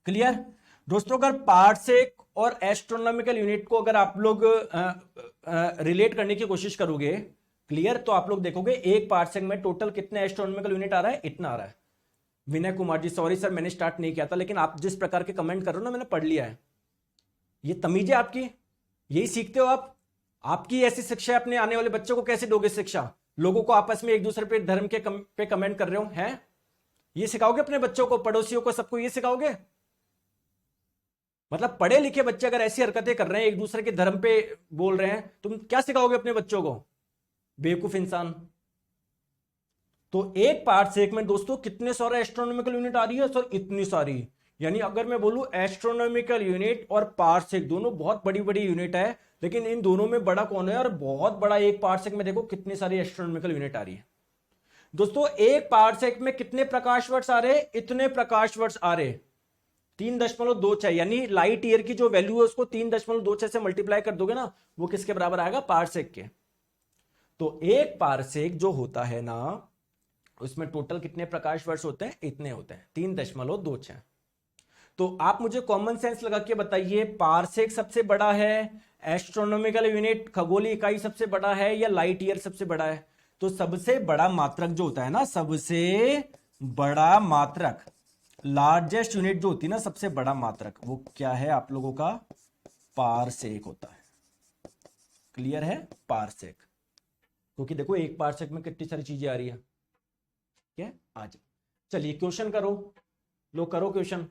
क्लियर दोस्तों? अगर पारसेक और एस्ट्रोनॉमिकल यूनिट को अगर आप लोग रिलेट करने की कोशिश करोगे, क्लियर, तो आप लोग देखोगे एक पारसेक में टोटल कितने एस्ट्रोनॉमिकल यूनिट आ रहा है? इतना आ रहा है। विनय कुमार जी सॉरी सर मैंने स्टार्ट नहीं किया था, लेकिन आप जिस प्रकार के कमेंट कर रहे हो ना मैंने पढ़ लिया है। ये तमीज है आपकी, यही सीखते हो आप। आपकी ऐसी शिक्षा अपने आने वाले बच्चों को कैसे दोगे शिक्षा? लोगों को आपस में एक दूसरे पे धर्म के पे कमेंट कर रहे हो हैं? ये सिखाओगे अपने बच्चों को, पड़ोसियों को, सबको ये सिखाओगे? मतलब पढ़े लिखे बच्चे अगर ऐसी हरकतें कर रहे हैं, एक दूसरे के धर्म पे बोल रहे हैं, तुम क्या सिखाओगे अपने बच्चों को? बेवकूफ इंसान। तो एक पारसेक में दोस्तों कितने सारे एस्ट्रोनॉमिकल यूनिट आ रही है सर? इतनी सारी। यानी अगर मैं बोलूं एस्ट्रोनॉमिकल यूनिट और पारसेक दोनों बहुत बड़ी बड़ी यूनिट है, लेकिन इन दोनों में बड़ा कौन है? और बहुत बड़ा एक पारसेक में देखो कितनी सारी एस्ट्रोनॉमिकल यूनिट आ रही है। दोस्तों एक पारसेक में कितने प्रकाश वर्ष आ रहे? इतने प्रकाश वर्ष आ रहे, 3.26। यानी लाइट ईयर की जो वैल्यू है उसको 3.26 से मल्टीप्लाई कर दोगे ना, वो किसके बराबर आएगा? पारसेक के। तो एक पारसेक जो होता है ना, उसमें टोटल कितने प्रकाश वर्ष होते हैं? इतने होते हैं, 3.26। तो आप मुझे कॉमन सेंस लगा के बताइए, पारसेक सबसे बड़ा है, एस्ट्रोनॉमिकल यूनिट खगोलीय इकाई सबसे बड़ा है, या लाइट ईयर सबसे बड़ा है? तो सबसे बड़ा मात्रक जो होता है ना, सबसे बड़ा मात्रक, लार्जेस्ट यूनिट जो होती है ना, सबसे बड़ा मात्रक, वो क्या है आप लोगों का? पारसेक होता है। क्लियर है? पारसेक। क्योंकि देखो एक पारसेक में कितनी सारी चीजें आ रही है। क्या आज? चलिए क्वेश्चन करो, लो करो क्वेश्चन।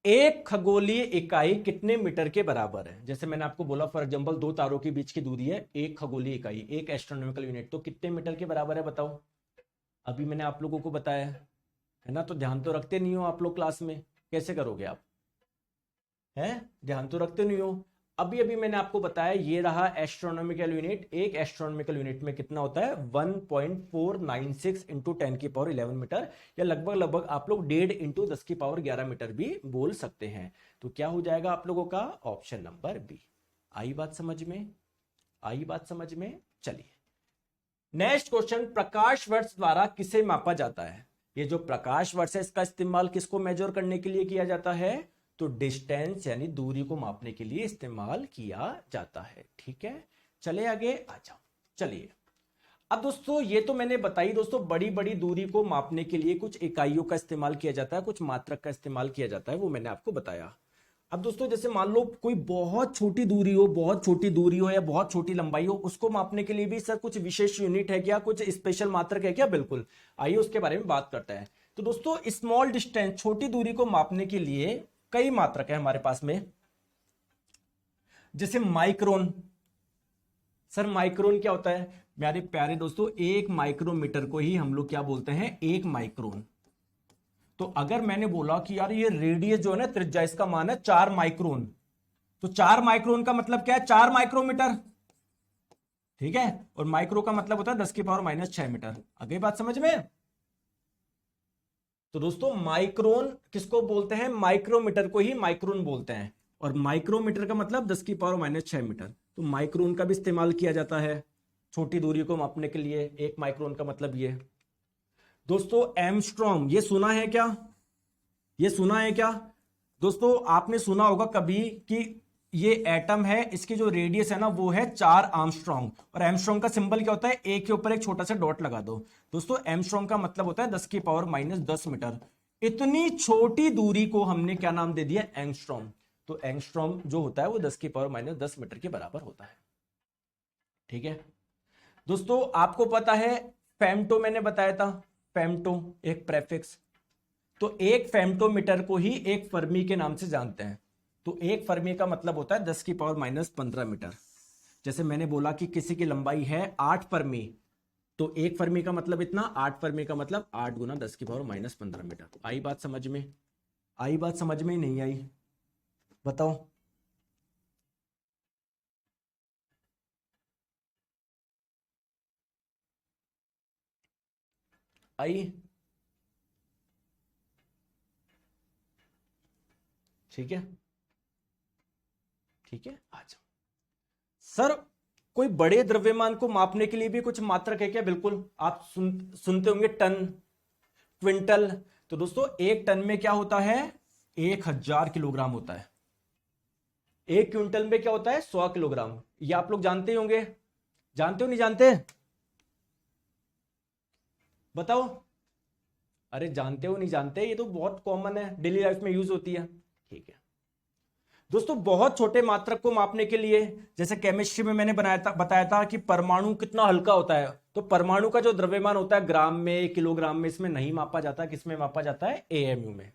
एक खगोलीय इकाई कितने मीटर के बराबर है? जैसे मैंने आपको बोला फॉर एग्जांपल दो तारों के बीच की दूरी है एक खगोलीय इकाई, एक एस्ट्रोनॉमिकल यूनिट, तो कितने मीटर के बराबर है बताओ? अभी मैंने आप लोगों को बताया है ना, तो ध्यान तो रखते नहीं हो आप लोग क्लास में, कैसे करोगे आप? हैं? ध्यान तो रखते नहीं हो। अभी अभी मैंने आपको बताया ये रहा एस्ट्रोनॉमिकल यूनिट, एक एस्ट्रोनॉमिकल यूनिट में कितना होता है? 1.496 इंटू 10 की पावर 11 मीटर, या लगभग लगभग आप लोग 1.5 इंटू 10 की पावर 11 मीटर भी बोल सकते हैं। तो क्या हो जाएगा आप लोगों का? Option number B. आई बात समझ में? आई बात समझ में? चलिए नेक्स्ट क्वेश्चन, प्रकाश वर्ष द्वारा किसे मापा जाता है? ये जो प्रकाश वर्ष है इसका इस्तेमाल किसको मेजर करने के लिए किया जाता है? तो डिस्टेंस यानी दूरी को मापने के लिए इस्तेमाल किया जाता है। ठीक है, चले आगे आ जाओ। चलिए अब दोस्तों ये तो मैंने बताई दोस्तों, बड़ी बड़ी दूरी को मापने के लिए कुछ इकाइयों का इस्तेमाल किया जाता है, कुछ मात्रक का इस्तेमाल किया जाता है, वो मैंने आपको बताया। अब दोस्तों जैसे मान लो कोई बहुत छोटी दूरी हो, बहुत छोटी दूरी हो या बहुत छोटी लंबाई हो, उसको मापने के लिए भी सर कुछ विशेष यूनिट है क्या, कुछ स्पेशल मात्रक है क्या? बिल्कुल, आइए उसके बारे में बात करते हैं। तो दोस्तों स्मॉल डिस्टेंस, छोटी दूरी को मापने के लिए कई मात्रक है हमारे पास में, जैसे माइक्रोन। सर माइक्रोन क्या होता है मेरे प्यारे दोस्तों? एक माइक्रोमीटर को ही हम लोग क्या बोलते हैं? एक माइक्रोन। तो अगर मैंने बोला कि यार ये रेडियस जो है ना, त्रिज्या, इसका मान है 4 माइक्रोन, तो 4 माइक्रोन का मतलब क्या है? 4 माइक्रोमीटर। ठीक है, और माइक्रो का मतलब होता है 10⁻⁻⁶ मीटर। आगे बात समझ में? तो दोस्तों माइक्रोन किसको बोलते हैं? माइक्रोमीटर को ही माइक्रोन बोलते हैं, और माइक्रोमीटर का मतलब 10⁻⁻⁶ मीटर। तो माइक्रोन का भी इस्तेमाल किया जाता है छोटी दूरी को मापने के लिए। एक माइक्रोन का मतलब ये। दोस्तों एंगस्ट्रॉम, ये सुना है क्या? ये सुना है क्या दोस्तों? आपने सुना होगा कभी कि ये एटम है, इसकी जो रेडियस है ना वो है 4 आर्मस्ट्रॉन्ग, और एंगस्ट्रॉम का सिंबल क्या होता है? ए के ऊपर एक छोटा सा डॉट लगा दो। दोस्तों एंगस्ट्रॉम का मतलब होता है 10⁻⁻10 मीटर। इतनी छोटी दूरी को हमने क्या नाम दे दिया? एंगस्ट्रॉम। तो एंगस्ट्रॉम जो होता है वो 10⁻⁻10 मीटर के बराबर होता है। ठीक है दोस्तों, आपको पता है फेम्टो, मैंने बताया था फेम्टो एक प्रेफिक्स। तो एक फेम्टोमीटर को ही एक फर्मी के नाम से जानते हैं। तो एक फर्मी का मतलब होता है 10⁻⁻15 मीटर। जैसे मैंने बोला कि किसी की लंबाई है 8 फर्मी, तो एक फर्मी का मतलब इतना, 8 फर्मी का मतलब 8 गुना 10⁻⁻15 मीटर। आई बात समझ में? आई बात समझ में? नहीं आई? बताओ। आई? ठीक है, ठीक है, आ जाओ। सर कोई बड़े द्रव्यमान को मापने के लिए भी कुछ मात्रक है क्या? बिल्कुल, आप सुनते होंगे टन, क्विंटल। तो दोस्तों एक टन में क्या होता है? 1000 किलोग्राम होता है। एक क्विंटल में क्या होता है? 100 किलोग्राम। ये आप लोग जानते ही होंगे। जानते हो नहीं जानते? बताओ। अरे जानते हो नहीं जानते, ये तो बहुत कॉमन है, डेली लाइफ में यूज होती है। ठीक है दोस्तों, बहुत छोटे मात्रक को मापने के लिए, जैसे केमिस्ट्री में मैंने बताया था कि परमाणु कितना हल्का होता है, तो परमाणु का जो द्रव्यमान होता है ग्राम में, किलोग्राम में, इसमें नहीं मापा जाता। किसमें मापा जाता है? एएमयू में।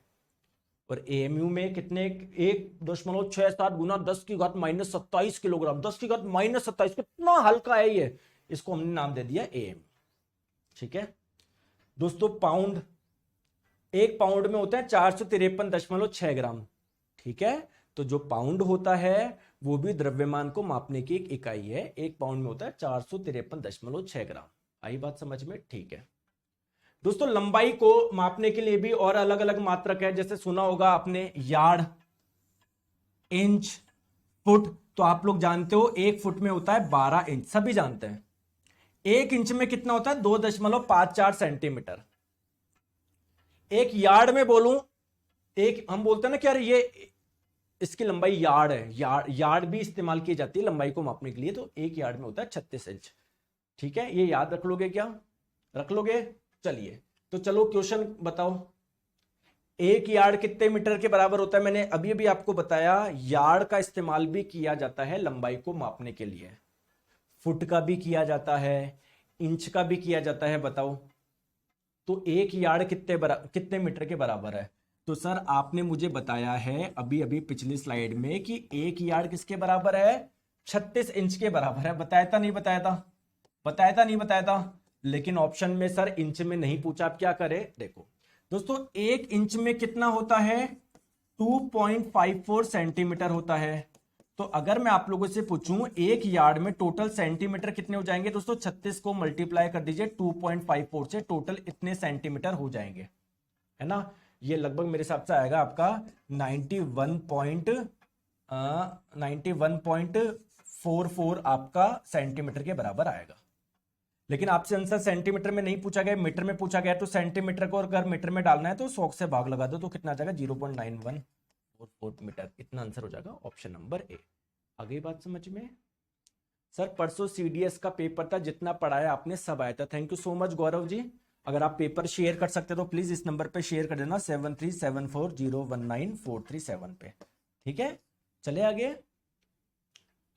और एएमयू में कितने? 1.67 गुना 10⁻⁻27 किलोग्राम। 10⁻⁻27, कितना हल्का है ये, इसको हमने नाम दे दिया एएमयू। ठीक है दोस्तों, पाउंड, एक पाउंड में होता है 453.6 ग्राम। ठीक है, तो जो पाउंड होता है वो भी द्रव्यमान को मापने की एक इकाई है। एक पाउंड में होता है 453.6 ग्राम। आई बात समझ में? ठीक है दोस्तों, लंबाई को मापने के लिए भी और अलग अलग मात्रक है। जैसे सुना होगा आपने यार्ड, इंच, फुट। तो आप लोग जानते हो 1 फुट में होता है 12 इंच, सभी जानते हैं। 1 इंच में कितना होता है? 2.54 सेंटीमीटर। एक यार्ड में बोलूं, एक हम बोलते हैं ना कि यार ये इसकी लंबाई यार्ड है, यार्ड भी इस्तेमाल की जाती है लंबाई को मापने के लिए। तो एक यार्ड में होता है 36 इंच। ठीक है, ये याद रख लोगे क्या? रख लोगे? चलिए तो चलो क्वेश्चन बताओ। एक यार्ड कितने मीटर के बराबर होता है? मैंने अभी अभी आपको बताया यार्ड का इस्तेमाल भी किया जाता है लंबाई को मापने के लिए। फुट का भी किया जाता है, इंच का भी किया जाता है। बताओ तो एक यार्ड कितने मीटर के बराबर है? तो सर आपने मुझे बताया है अभी अभी पिछली स्लाइड में कि एक यार्ड किसके बराबर है? 36 इंच के बराबर है। बताया था नहीं बताया था? बताया था नहीं बताया था? लेकिन ऑप्शन में सर इंच में नहीं पूछा। आप क्या करें? देखो दोस्तों, एक इंच में कितना होता है? 2.54 सेंटीमीटर होता है। तो अगर मैं आप लोगों से पूछूं एक यार्ड में टोटल सेंटीमीटर कितने हो जाएंगे? दोस्तों 36 को मल्टीप्लाई कर दीजिए 2.54 से, टोटल इतने सेंटीमीटर हो जाएंगे, है ना? ये लगभग मेरे हिसाब से आएगा आपका 91 पॉइंट 91.44 आपका सेंटीमीटर के बराबर आएगा। लेकिन आपसे आंसर सेंटीमीटर में नहीं पूछा गया, मीटर में पूछा गया। तो सेंटीमीटर को अगर मीटर में डालना है तो 100 से भाग लगा दो, तो कितना आ जाएगा 0.9144 मीटर। इतना आंसर हो जाएगा ऑप्शन नंबर ए। आगे बात समझ में? सर परसों सीडीएस का पेपर था, जितना पढ़ाया आपने सब आया था। Thank you so much Gaurav ji. अगर आप पेपर शेयर कर सकते तो प्लीज इस नंबर पे शेयर कर देना 7374019437 पे। ठीक है, चले आगे।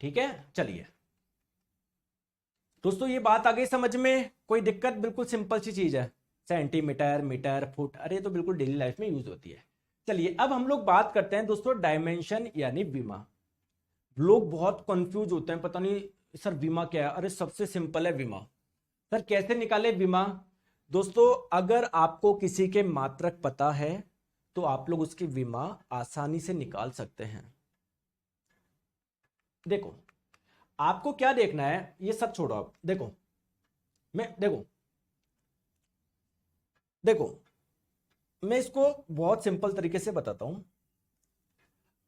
ठीक है, चलिए दोस्तों, ये बात आ गई समझ में? कोई दिक्कत? बिल्कुल सिंपल सी चीज है, सेंटीमीटर, मीटर, फुट, अरे तो बिल्कुल डेली लाइफ में यूज होती है। चलिए अब हम लोग बात करते हैं दोस्तों डायमेंशन यानी विमा। लोग बहुत कंफ्यूज होते हैं, पता नहीं सर विमा क्या है। अरे सबसे सिंपल है विमा। सर कैसे निकाले विमा? दोस्तों अगर आपको किसी के मात्रक पता है तो आप लोग उसकी विमा आसानी से निकाल सकते हैं। देखो आपको क्या देखना है, ये सब छोड़ो आप। देखो मैं इसको बहुत सिंपल तरीके से बताता हूं।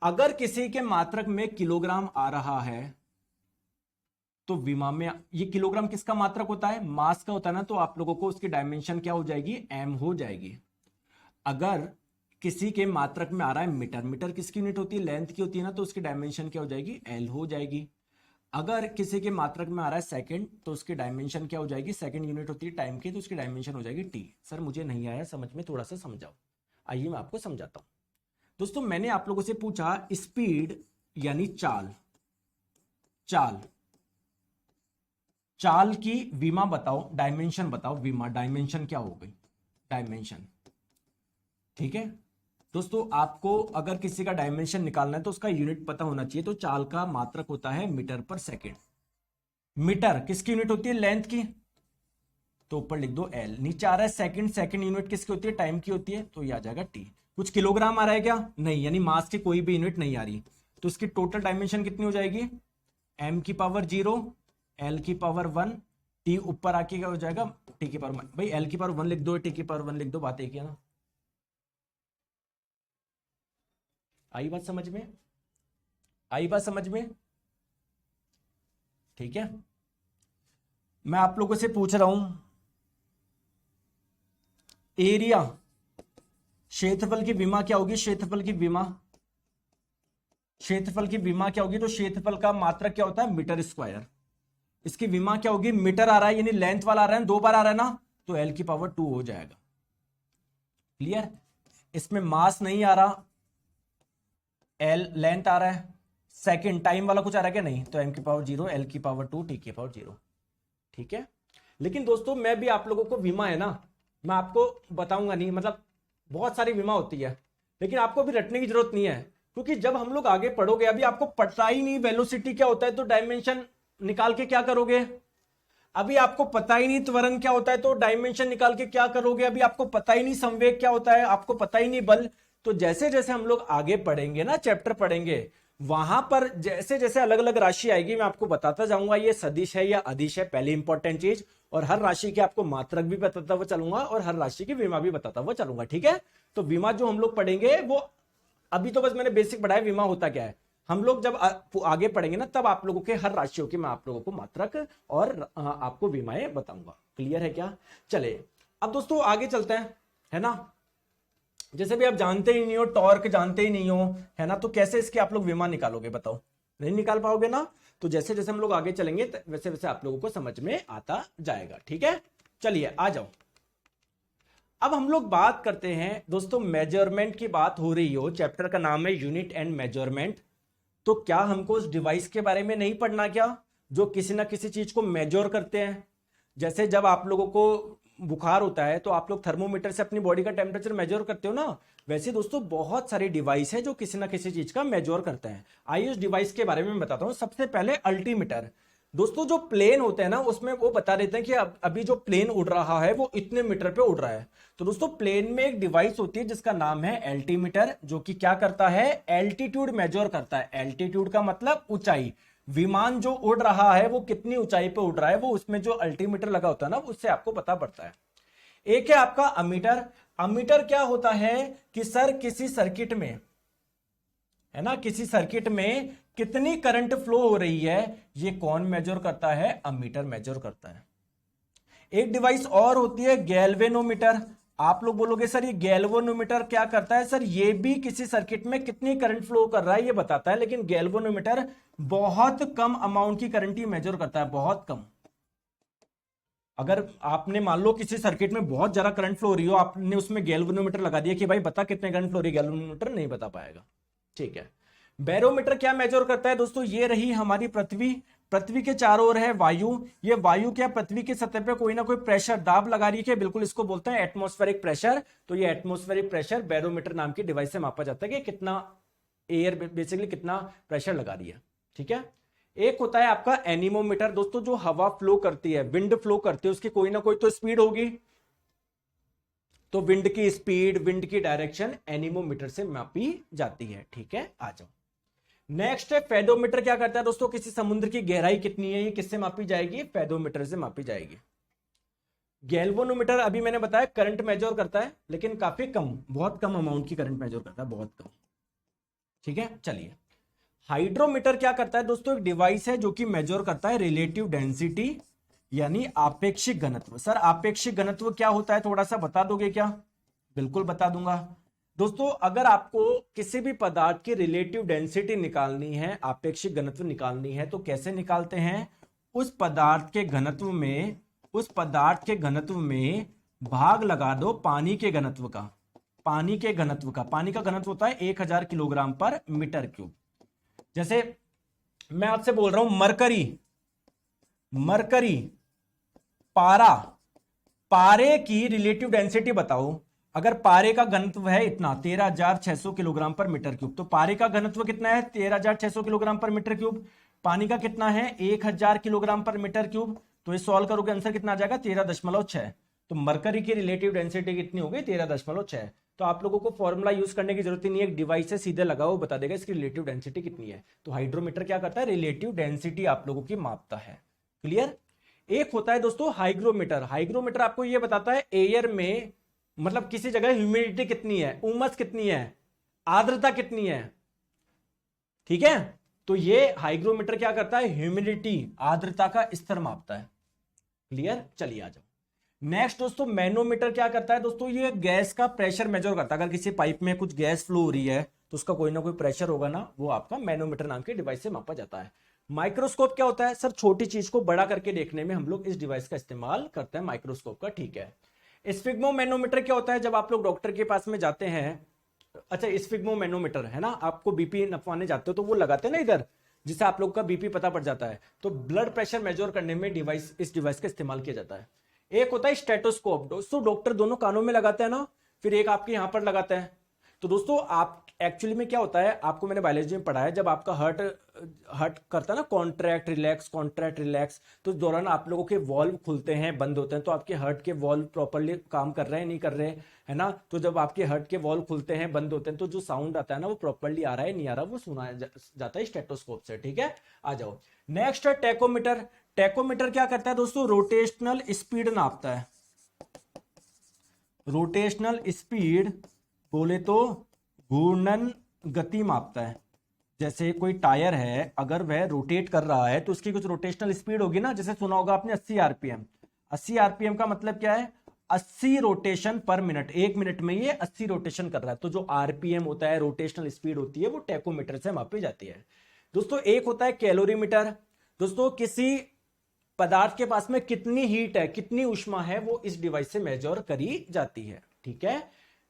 अगर किसी के मात्रक में किलोग्राम आ रहा है तो विमा में ये किलोग्राम किसका मात्रक होता है? मास का होता है ना। तो आप लोगों को उसकी डायमेंशन क्या हो जाएगी? एम हो जाएगी। अगर किसी के मात्रक में आ रहा है मीटर, मीटर किसकी यूनिट होती है? लेंथ की होती है ना। तो उसकी डायमेंशन क्या हो जाएगी? एल हो जाएगी। अगर किसी के मात्रक में आ रहा है सेकंड, तो उसकी डायमेंशन क्या हो जाएगी? सेकंड यूनिट होती है टाइम की, तो उसकी डायमेंशन हो जाएगी टी। सर मुझे नहीं आया समझ में, थोड़ा सा समझाओ। आइए मैं आपको समझाता हूं। दोस्तों मैंने आप लोगों से पूछा स्पीड यानी चाल, चाल की विमा बताओ, डायमेंशन बताओ। विमा डायमेंशन क्या हो गई? डायमेंशन। ठीक है दोस्तों, आपको अगर किसी का डायमेंशन निकालना है तो उसका यूनिट पता होना चाहिए। तो चाल का मात्रक होता है मीटर पर सेकंड। मीटर किसकी यूनिट होती है? लेंथ की। तो ऊपर लिख दो एल। नीचे आ रहा है सेकंड, सेकंड यूनिट किसकी होती है? टाइम की होती है। तो ये आ जाएगा टी। कुछ किलोग्राम आ रहा है क्या? नहीं, यानी मास की कोई भी यूनिट नहीं आ रही। तो इसकी टोटल डायमेंशन कितनी हो जाएगी? एम की पावर 0, एल की पावर 1, टी ऊपर आके क्या हो जाएगा? टी की पावर 1। भाई एल की पावर 1 लिख दो, टी की पावर 1 लिख दो, बात एक ही है ना। आई बात समझ में? आई बात समझ में? ठीक है, मैं आप लोगों से पूछ रहा हूं एरिया, क्षेत्रफल की विमा क्या होगी? क्षेत्रफल की विमा, क्षेत्रफल की विमा क्या होगी? तो क्षेत्रफल का मात्रक क्या होता है? Metre square. इसकी विमा क्या होगी? मीटर आ रहा है यानी लेंथ वाला आ रहा है, 2 बार आ रहा है ना, तो एल की पावर 2 हो जाएगा। क्लियर? इसमें मास नहीं आ रहा, एल लेंथ आ रहा है, सेकंड टाइम वाला कुछ आ रहा है क्या? नहीं। तो एम की पावर 0, एल की पावर 2, टी की पावर 0। ठीक है, लेकिन दोस्तों मैं भी आप लोगों को विमा है ना, मैं आपको बताऊंगा नहीं, मतलब बहुत सारी विमा होती है, लेकिन आपको भी रटने की जरूरत नहीं है, क्योंकि जब हम लोग आगे पढ़ोगे, अभी आपको पता ही नहीं वेलोसिटी क्या होता है, तो डायमेंशन निकाल के क्या करोगे? अभी आपको पता ही नहीं त्वरण क्या होता है, तो डायमेंशन निकाल के क्या करोगे? अभी आपको पता ही नहीं संवेग क्या होता है, आपको पता ही नहीं बल। तो जैसे जैसे हम लोग आगे पढ़ेंगे ना, चैप्टर पढ़ेंगे, वहां पर जैसे जैसे अलग अलग राशि आएगी, मैं आपको बताता जाऊंगा ये सदिश है या अदिश है, पहली इंपॉर्टेंट चीज। और हर राशि के आपको मात्रक भी बताता हुआ चलूंगा और हर राशि की विमा भी बताता हुआ चलूंगा। ठीक है, तो विमा जो हम लोग पढ़ेंगे वो अभी तो बस मैंने बेसिक पढ़ाया विमा होता क्या है। हम लोग जब आगे पढ़ेंगे ना, तब आप लोगों के हर राशियों के मैं आप लोगों को मात्रक और आपको विमाएं बताऊंगा। क्लियर है क्या? चले अब दोस्तों आगे चलते हैं, है ना। जैसे भी आप जानते ही नहीं हो, टॉर्क जानते ही नहीं हो, है ना, तो कैसे इसके आप लोग विमा निकालोगे? बताओ, नहीं निकाल पाओगे ना। तो जैसे जैसे हम लोग आगे चलेंगे वैसे वैसे आप लोगों को समझ में आता जाएगा। ठीक है, चलिए आ जाओ। अब हम लोग बात करते हैं दोस्तों, मेजरमेंट की बात हो रही हो, चैप्टर का नाम है यूनिट एंड मेजरमेंट। तो क्या हमको उस डिवाइस के बारे में नहीं पढ़ना क्या, जो किसी ना किसी चीज को मेजर करते हैं? जैसे जब आप लोगों को बुखार होता है तो आप लोग थर्मोमीटर से अपनी बॉडी का टेम्परेचर मेजर करते हो ना, वैसे दोस्तों बहुत सारी डिवाइस है जो किसी ना किसी चीज का मेजर करते हैं। आइए उस डिवाइस के बारे में बताता हूं। सबसे पहले अल्टीमीटर। दोस्तों जो प्लेन होते हैं ना, उसमें वो बता देते हैं कि अभी जो प्लेन उड़ रहा है वो इतने मीटर पे उड़ रहा है। तो दोस्तों प्लेन में एक डिवाइस होती है जिसका नाम है एल्टीमीटर, जो कि क्या करता है? एल्टीट्यूड मेजर करता है। एल्टीट्यूड का मतलब ऊंचाई। विमान जो उड़ रहा है वो कितनी ऊंचाई पे उड़ रहा है, वो उसमें जो अल्टीमीटर लगा होता है ना, उससे आपको पता पड़ता है। एक है आपका अमीटर। अमीटर क्या होता है कि सर किसी सर्किट में है ना, किसी सर्किट में कितनी करंट फ्लो हो रही है, ये कौन मेजर करता है, अमीटर मेजर करता है। एक डिवाइस और होती है गैल्वेनोमीटर। आप लोग बोलोगे सर ये गैल्वेनोमीटर क्या करता है, सर ये भी किसी सर्किट में कितनी करंट फ्लो कर रहा है ये बताता है, लेकिन गैल्वेनोमीटर बहुत कम अमाउंट की करंट ही मेजर करता है, बहुत कम। अगर आपने मान लो किसी सर्किट में बहुत ज्यादा करंट फ्लो हो रही हो, आपने उसमें गैल्वेनोमीटर लगा दिया कि भाई बता कितने करंट फ्लो रही है, गैल्वेनोमीटर नहीं बता पाएगा। ठीक है। बैरोमीटर क्या मेजर करता है दोस्तों, ये रही हमारी पृथ्वी, पृथ्वी के चारों ओर है वायु, ये वायु क्या पृथ्वी की सतह पे कोई ना कोई प्रेशर दाब लगा रही है, बिल्कुल इसको बोलते हैं एटमॉस्फेरिक प्रेशर। तो ये एटमॉस्फेरिक प्रेशर बैरोमीटर नाम की डिवाइस से मापा जाता है कि कितना एयर बेसिकली कितना प्रेशर लगा रही है। ठीक है। एक होता है आपका एनीमोमीटर, दोस्तों जो हवा फ्लो करती है, विंड फ्लो करती है, उसकी कोई ना कोई तो स्पीड होगी, तो विंड की स्पीड, विंड की डायरेक्शन एनीमोमीटर से मापी जाती है। ठीक है, आ जाओ। नेक्स्ट है फेडोमीटर। क्या करता है दोस्तों, किसी समुद्र की गहराई कितनी है ये किससे मापी जाएगी, फेडोमीटर से मापी जाएगी। गैल्वेनोमीटर अभी मैंने बताया करंट मेजर करता है, लेकिन काफी कम, बहुत कम अमाउंट की करंट मेजर करता है, बहुत कम। ठीक है, चलिए। हाइड्रोमीटर क्या करता है दोस्तों, एक डिवाइस है जो कि मेजर करता है रिलेटिव डेंसिटी यानी आपेक्षिक घनत्व। सर आपेक्षिक घनत्व क्या होता है, थोड़ा सा बता दोगे क्या, बिल्कुल बता दूंगा। दोस्तों अगर आपको किसी भी पदार्थ की रिलेटिव डेंसिटी निकालनी है, आपेक्षिक घनत्व निकालनी है, तो कैसे निकालते हैं, उस पदार्थ के घनत्व में, उस पदार्थ के घनत्व में भाग लगा दो पानी के घनत्व का, पानी के घनत्व का। पानी का घनत्व होता है 1000 किलोग्राम पर मीटर क्यूब। जैसे मैं आपसे बोल रहा हूं मरकरी, मरकरी, पारा, पारे की रिलेटिव डेंसिटी बताओ। अगर पारे का घनत्व है इतना 13600 किलोग्राम पर मीटर क्यूब, तो पारे का घनत्व कितना है 13600 किलोग्राम पर मीटर क्यूब, पानी का कितना है 1000 किलोग्राम पर मीटर क्यूब, तो ये सॉल्व करोगे आंसर कितना आ जाएगा 13.6। तो मरकरी की रिलेटिव डेंसिटी कितनी हो गई 13.6। तो आप लोगों को फॉर्मूला यूज करने की जरूरत ही नहीं है, एक डिवाइस से सीधे लगाओ बता देगा इसकी रिलेटिव डेंसिटी कितनी है। तो हाइड्रोमीटर क्या करता है, रिलेटिव डेंसिटी आप लोगों की मापता है। क्लियर। एक होता है दोस्तों हाइग्रोमीटर। हाइग्रोमीटर आपको यह बताता है एयर में, मतलब किसी जगह ह्यूमिडिटी कितनी है, उमस कितनी है, आर्द्रता कितनी है। ठीक है, तो ये हाइग्रोमीटर क्या करता है, ह्यूमिडिटी, आर्द्रता का स्तर मापता है। क्लियर, चलिए आ जाओ। नेक्स्ट दोस्तों मैनोमीटर क्या करता है दोस्तों, ये गैस का प्रेशर मेजर करता है। अगर किसी पाइप में कुछ गैस फ्लो हो रही है तो उसका कोई ना कोई प्रेशर होगा ना, वो आपका मैनोमीटर नाम के डिवाइस से मापा जाता है। माइक्रोस्कोप क्या होता है, सर छोटी चीज को बड़ा करके देखने में हम लोग इस डिवाइस का इस्तेमाल करते हैं, माइक्रोस्कोप का। ठीक है। स्फिग्मोमैनोमीटर क्या होता है, जब आप लोग डॉक्टर के पास में जाते हैं, अच्छा स्फिग्मोमैनोमीटर है ना, आपको बीपी नपवाने जाते हो तो वो लगाते हैं ना इधर, जिससे आप लोग का बीपी पता पड़ जाता है। तो ब्लड प्रेशर मेजर करने में डिवाइस, इस डिवाइस का इस्तेमाल किया जाता है। एक होता है स्टेटोस्कोप, दोस्तों डॉक्टर दोनों कानों में लगाते हैं ना, फिर एक आपके यहां पर लगाते हैं। तो दोस्तों आप एक्चुअली में क्या होता है, आपको मैंने बायोलॉजी में पढ़ा है, जब आपका हार्ट हार्ट करता है ना कॉन्ट्रैक्ट रिलैक्स, कॉन्ट्रैक्ट रिलैक्स, तो इस दौरान आप लोगों के वॉल्व खुलते हैं बंद होते हैं, तो आपके हार्ट के वॉल्व प्रॉपरली काम कर रहे हैं नहीं कर रहे है ना। तो जब आपके हार्ट के वॉल्व खुलते हैं बंद होते हैं, तो जो साउंड आता है ना वो प्रॉपरली आ रहा है नहीं आ रहा, वो सुना जाता है स्टेटोस्कोप से। ठीक है, आ जाओ। नेक्स्ट है टेकोमीटर। टेकोमीटर क्या करता है दोस्तों, रोटेशनल स्पीड नापता है। रोटेशनल स्पीड बोले तो घूर्णन गति मापता है। जैसे कोई टायर है, अगर वह रोटेट कर रहा है तो उसकी कुछ रोटेशनल स्पीड होगी ना, जैसे सुना होगा आपने 80 आरपीएम। 80 आरपीएम का मतलब क्या है, 80 रोटेशन पर मिनट, एक मिनट में ये 80 रोटेशन कर रहा है। तो जो आरपीएम होता है, रोटेशनल स्पीड होती है, वो टेकोमीटर से मापी जाती है। दोस्तों एक होता है कैलोरीमीटर। दोस्तों किसी पदार्थ के पास में कितनी हीट है, कितनी उष्मा है, वो इस डिवाइस से मेजर करी जाती है। ठीक है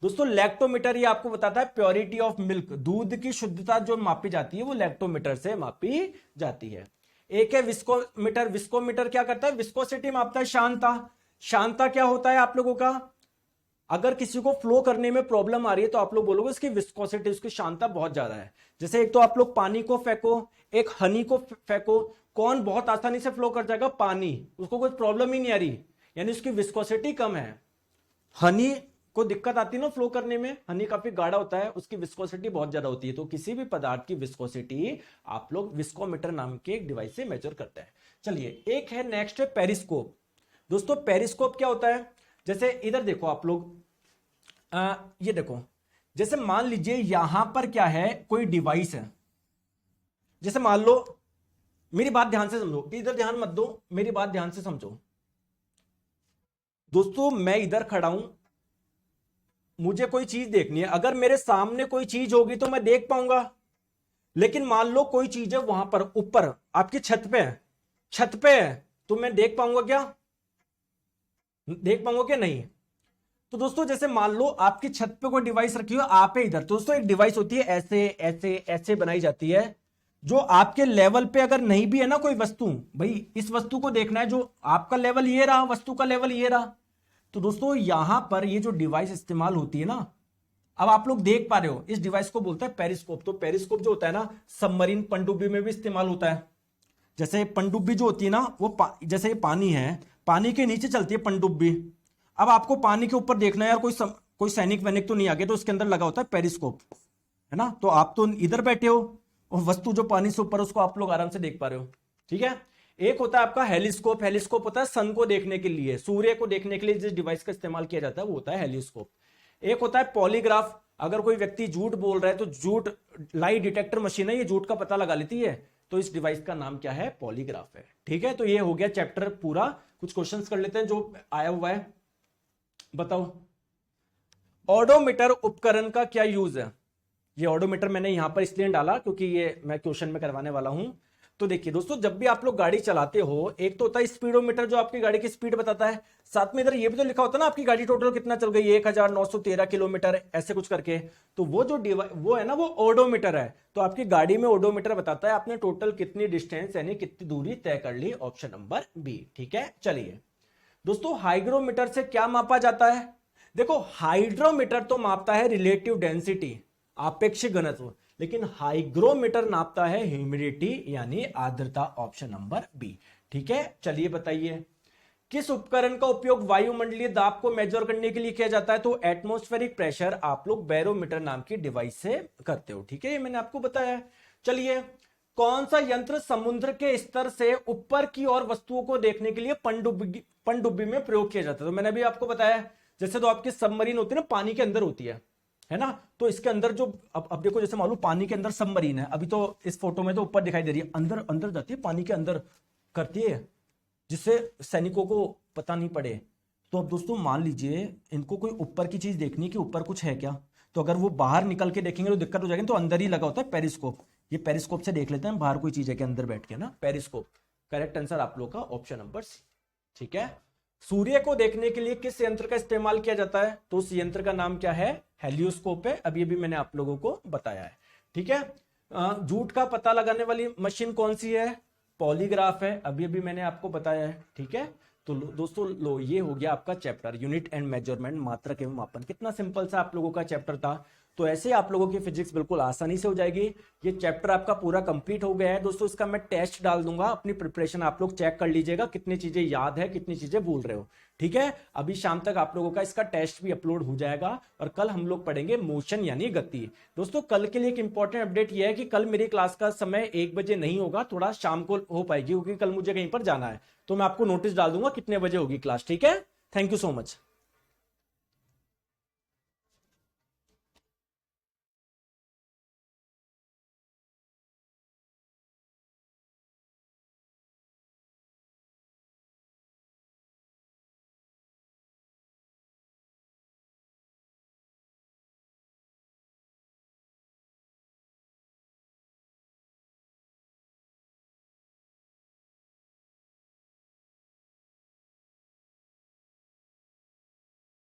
दोस्तों। लैक्टोमीटर ये आपको बताता है प्योरिटी ऑफ मिल्क, दूध की शुद्धता जो मापी जाती है वो लैक्टोमीटर से मापी जाती है। एक है विस्कोमीटर। विस्कोमीटर क्या करता है, विस्कोसिटी मापता है, शांता। शांता क्या होता है आप लोगों का, अगर किसी को फ्लो करने में प्रॉब्लम आ रही है तो आप लोग बोलोगे उसकी विस्कोसिटी, उसकी शांता बहुत ज्यादा है। जैसे एक तो आप लोग पानी को फेंको, एक हनी को फेंको, कौन बहुत आसानी से फ्लो कर जाएगा, पानी, उसको कोई प्रॉब्लम ही नहीं आ रही, यानी उसकी विस्कोसिटी कम है। हनी को दिक्कत आती है ना फ्लो करने में, हनी काफी गाढ़ा होता है, उसकी विस्कोसिटी बहुत ज्यादा होती है। तो किसी भी पदार्थ की विस्कोसिटी आप लोग विस्कोमीटर नाम के एक डिवाइस से मेजर करते हैं। चलिए एक है नेक्स्ट है पेरिस्कोप। दोस्तों पेरिस्कोप क्या होता है, जैसे इधर देखो आप लोग, ये देखो, जैसे मान लीजिए यहां पर क्या है, कोई डिवाइस है, जैसे मान लो, मेरी बात ध्यान से समझो, इधर ध्यान मत दो, मेरी बात ध्यान से समझो दोस्तों। मैं इधर खड़ा हूं, मुझे कोई चीज देखनी है, अगर मेरे सामने कोई चीज होगी तो मैं देख पाऊंगा, लेकिन मान लो कोई चीज है वहां पर ऊपर आपकी छत पे है, छत पे है, तो मैं देख पाऊंगा क्या? देख पाऊंगा क्या? नहीं। तो दोस्तों जैसे मान लो आपकी छत पे कोई डिवाइस रखी हो, आप है इधर, तो दोस्तों एक डिवाइस होती है ऐसे ऐसे ऐसे बनाई जाती है, जो आपके लेवल पे अगर नहीं भी है ना कोई वस्तु, भाई इस वस्तु को देखना है, जो आपका लेवल ये रहा, वस्तु का लेवल ये रहा, तो दोस्तों यहां पर ये जो डिवाइस इस्तेमाल होती है ना, अब आप लोग देख पा रहे हो, इस डिवाइस को बोलते हैं पेरिस्कोप। तो पेरिस्कोप जो होता है ना, सबमरीन पनडुब्बी में भी इस्तेमाल होता है। जैसे पनडुब्बी जो होती है ना, वो जैसे ये पानी है, पानी के नीचे चलती है पनडुब्बी। अब आपको पानी के ऊपर देखना है यार, कोई सैनिक वैनिक तो नहीं आ गया, तो उसके अंदर लगा होता है पेरिस्कोप, है ना। तो आप तो इधर बैठे हो और वस्तु जो पानी से ऊपर, उसको आप लोग आराम से देख पा रहे हो, ठीक है। एक होता है आपका हेलिस्कोप। हेलिस्कोप होता है सन को देखने के लिए, सूर्य को देखने के लिए जिस डिवाइस का इस्तेमाल किया जाता है वो होता है हेलिस्कोप। एक होता है पॉलीग्राफ। अगर कोई व्यक्ति झूठ बोल रहा है तो झूठ, लाई डिटेक्टर मशीन है, ये झूठ का पता लगा लेती है, तो इस डिवाइस का नाम क्या है? पॉलीग्राफ है, ठीक है। तो ये हो गया चैप्टर पूरा। कुछ क्वेश्चंस कर लेते हैं जो आया हुआ है, बताओ। ऑडोमीटर उपकरण का क्या यूज है? ये ऑडोमीटर मैंने यहां पर इसलिए डाला क्योंकि ये मैं क्वेश्चन में करवाने वाला हूं। तो देखिए दोस्तों, जब भी आप लोग गाड़ी चलाते हो, एक तो होता है स्पीडोमीटर जो आपकी गाड़ी की स्पीड बताता है, साथ में इधर ये भी तो लिखा होता है ना आपकी गाड़ी टोटल कितना चल गई, 1913 किलोमीटर, ऐसे कुछ करके। तो वो जो वो है ना, वो ओडोमीटर है। तो आपकी गाड़ी में ओडोमीटर बताता है आपने टोटल कितनी डिस्टेंस यानी कितनी दूरी तय कर ली, ऑप्शन नंबर बी, ठीक है। चलिए दोस्तों, हाइग्रोमीटर से क्या मापा जाता है? देखो, हाइड्रोमीटर तो मापता है रिलेटिव डेंसिटी, आपेक्षिक घनत्व, लेकिन हाइग्रोमीटर नापता है ह्यूमिडिटी यानी आर्द्रता, ऑप्शन नंबर बी, ठीक है। चलिए बताइए, किस उपकरण का उपयोग वायुमंडलीय दाब को मेजर करने के लिए किया जाता है? तो एटमॉस्फेरिक प्रेशर आप लोग बैरोमीटर नाम की डिवाइस से करते हो, ठीक है, ये मैंने आपको बताया है। चलिए, कौन सा यंत्र समुद्र के स्तर से ऊपर की ओर वस्तुओं को देखने के लिए पनडुब्बी में प्रयोग किया जाता है? तो मैंने भी आपको बताया, जैसे तो आपकी सबमरीन होती है ना, पानी के अंदर होती है ना, तो इसके अंदर जो अब देखो, जैसे मालूम पानी के अंदर सबमरीन है, अभी तो इस फोटो में तो ऊपर दिखाई दे रही है, अंदर अंदर जाती है, पानी के अंदर करती है, जिससे सैनिकों को पता नहीं पड़े। तो अब दोस्तों मान लीजिए इनको कोई ऊपर की चीज देखनी है कि ऊपर कुछ है क्या, तो अगर वो बाहर निकल के देखेंगे तो दिक्कत हो जाएगी, तो अंदर ही लगा होता है पेरिस्कोप। ये पेरिस्कोप से देख लेते हैं बाहर कोई चीज है कि अंदर बैठ के ना, पेरिस्कोप। करेक्ट आंसर आप लोग का ऑप्शन नंबर सी, ठीक है। सूर्य को देखने के लिए किस यंत्र का इस्तेमाल किया जाता है? तो उस यंत्र का नाम क्या है? हेलियोस्कोप है। अभी अभी मैंने आप लोगों को बताया है, ठीक है। झूठ का पता लगाने वाली मशीन कौन सी है? पॉलीग्राफ है, अभी अभी मैंने आपको बताया है, ठीक है। तो दोस्तों लो, ये हो गया आपका चैप्टर यूनिट एंड मेजरमेंट, मात्रक एवं मापन। कितना सिंपल सा आप लोगों का चैप्टर था। तो ऐसे आप लोगों की फिजिक्स बिल्कुल आसानी से हो जाएगी। ये चैप्टर आपका पूरा कंप्लीट हो गया है दोस्तों। इसका मैं टेस्ट डाल दूंगा, अपनी प्रिपरेशन आप लोग चेक कर लीजिएगा, कितनी चीजें याद है, कितनी चीजें भूल रहे हो, ठीक है। अभी शाम तक आप लोगों का इसका टेस्ट भी अपलोड हो जाएगा, और कल हम लोग पढ़ेंगे मोशन यानी गति। दोस्तों कल के लिए एक इंपॉर्टेंट अपडेट यह है कि कल मेरी क्लास का समय 1 बजे नहीं होगा, थोड़ा शाम को हो पाएगी, क्योंकि कल मुझे कहीं पर जाना है। तो मैं आपको नोटिस डाल दूंगा कितने बजे होगी क्लास, ठीक है। Thank you so much.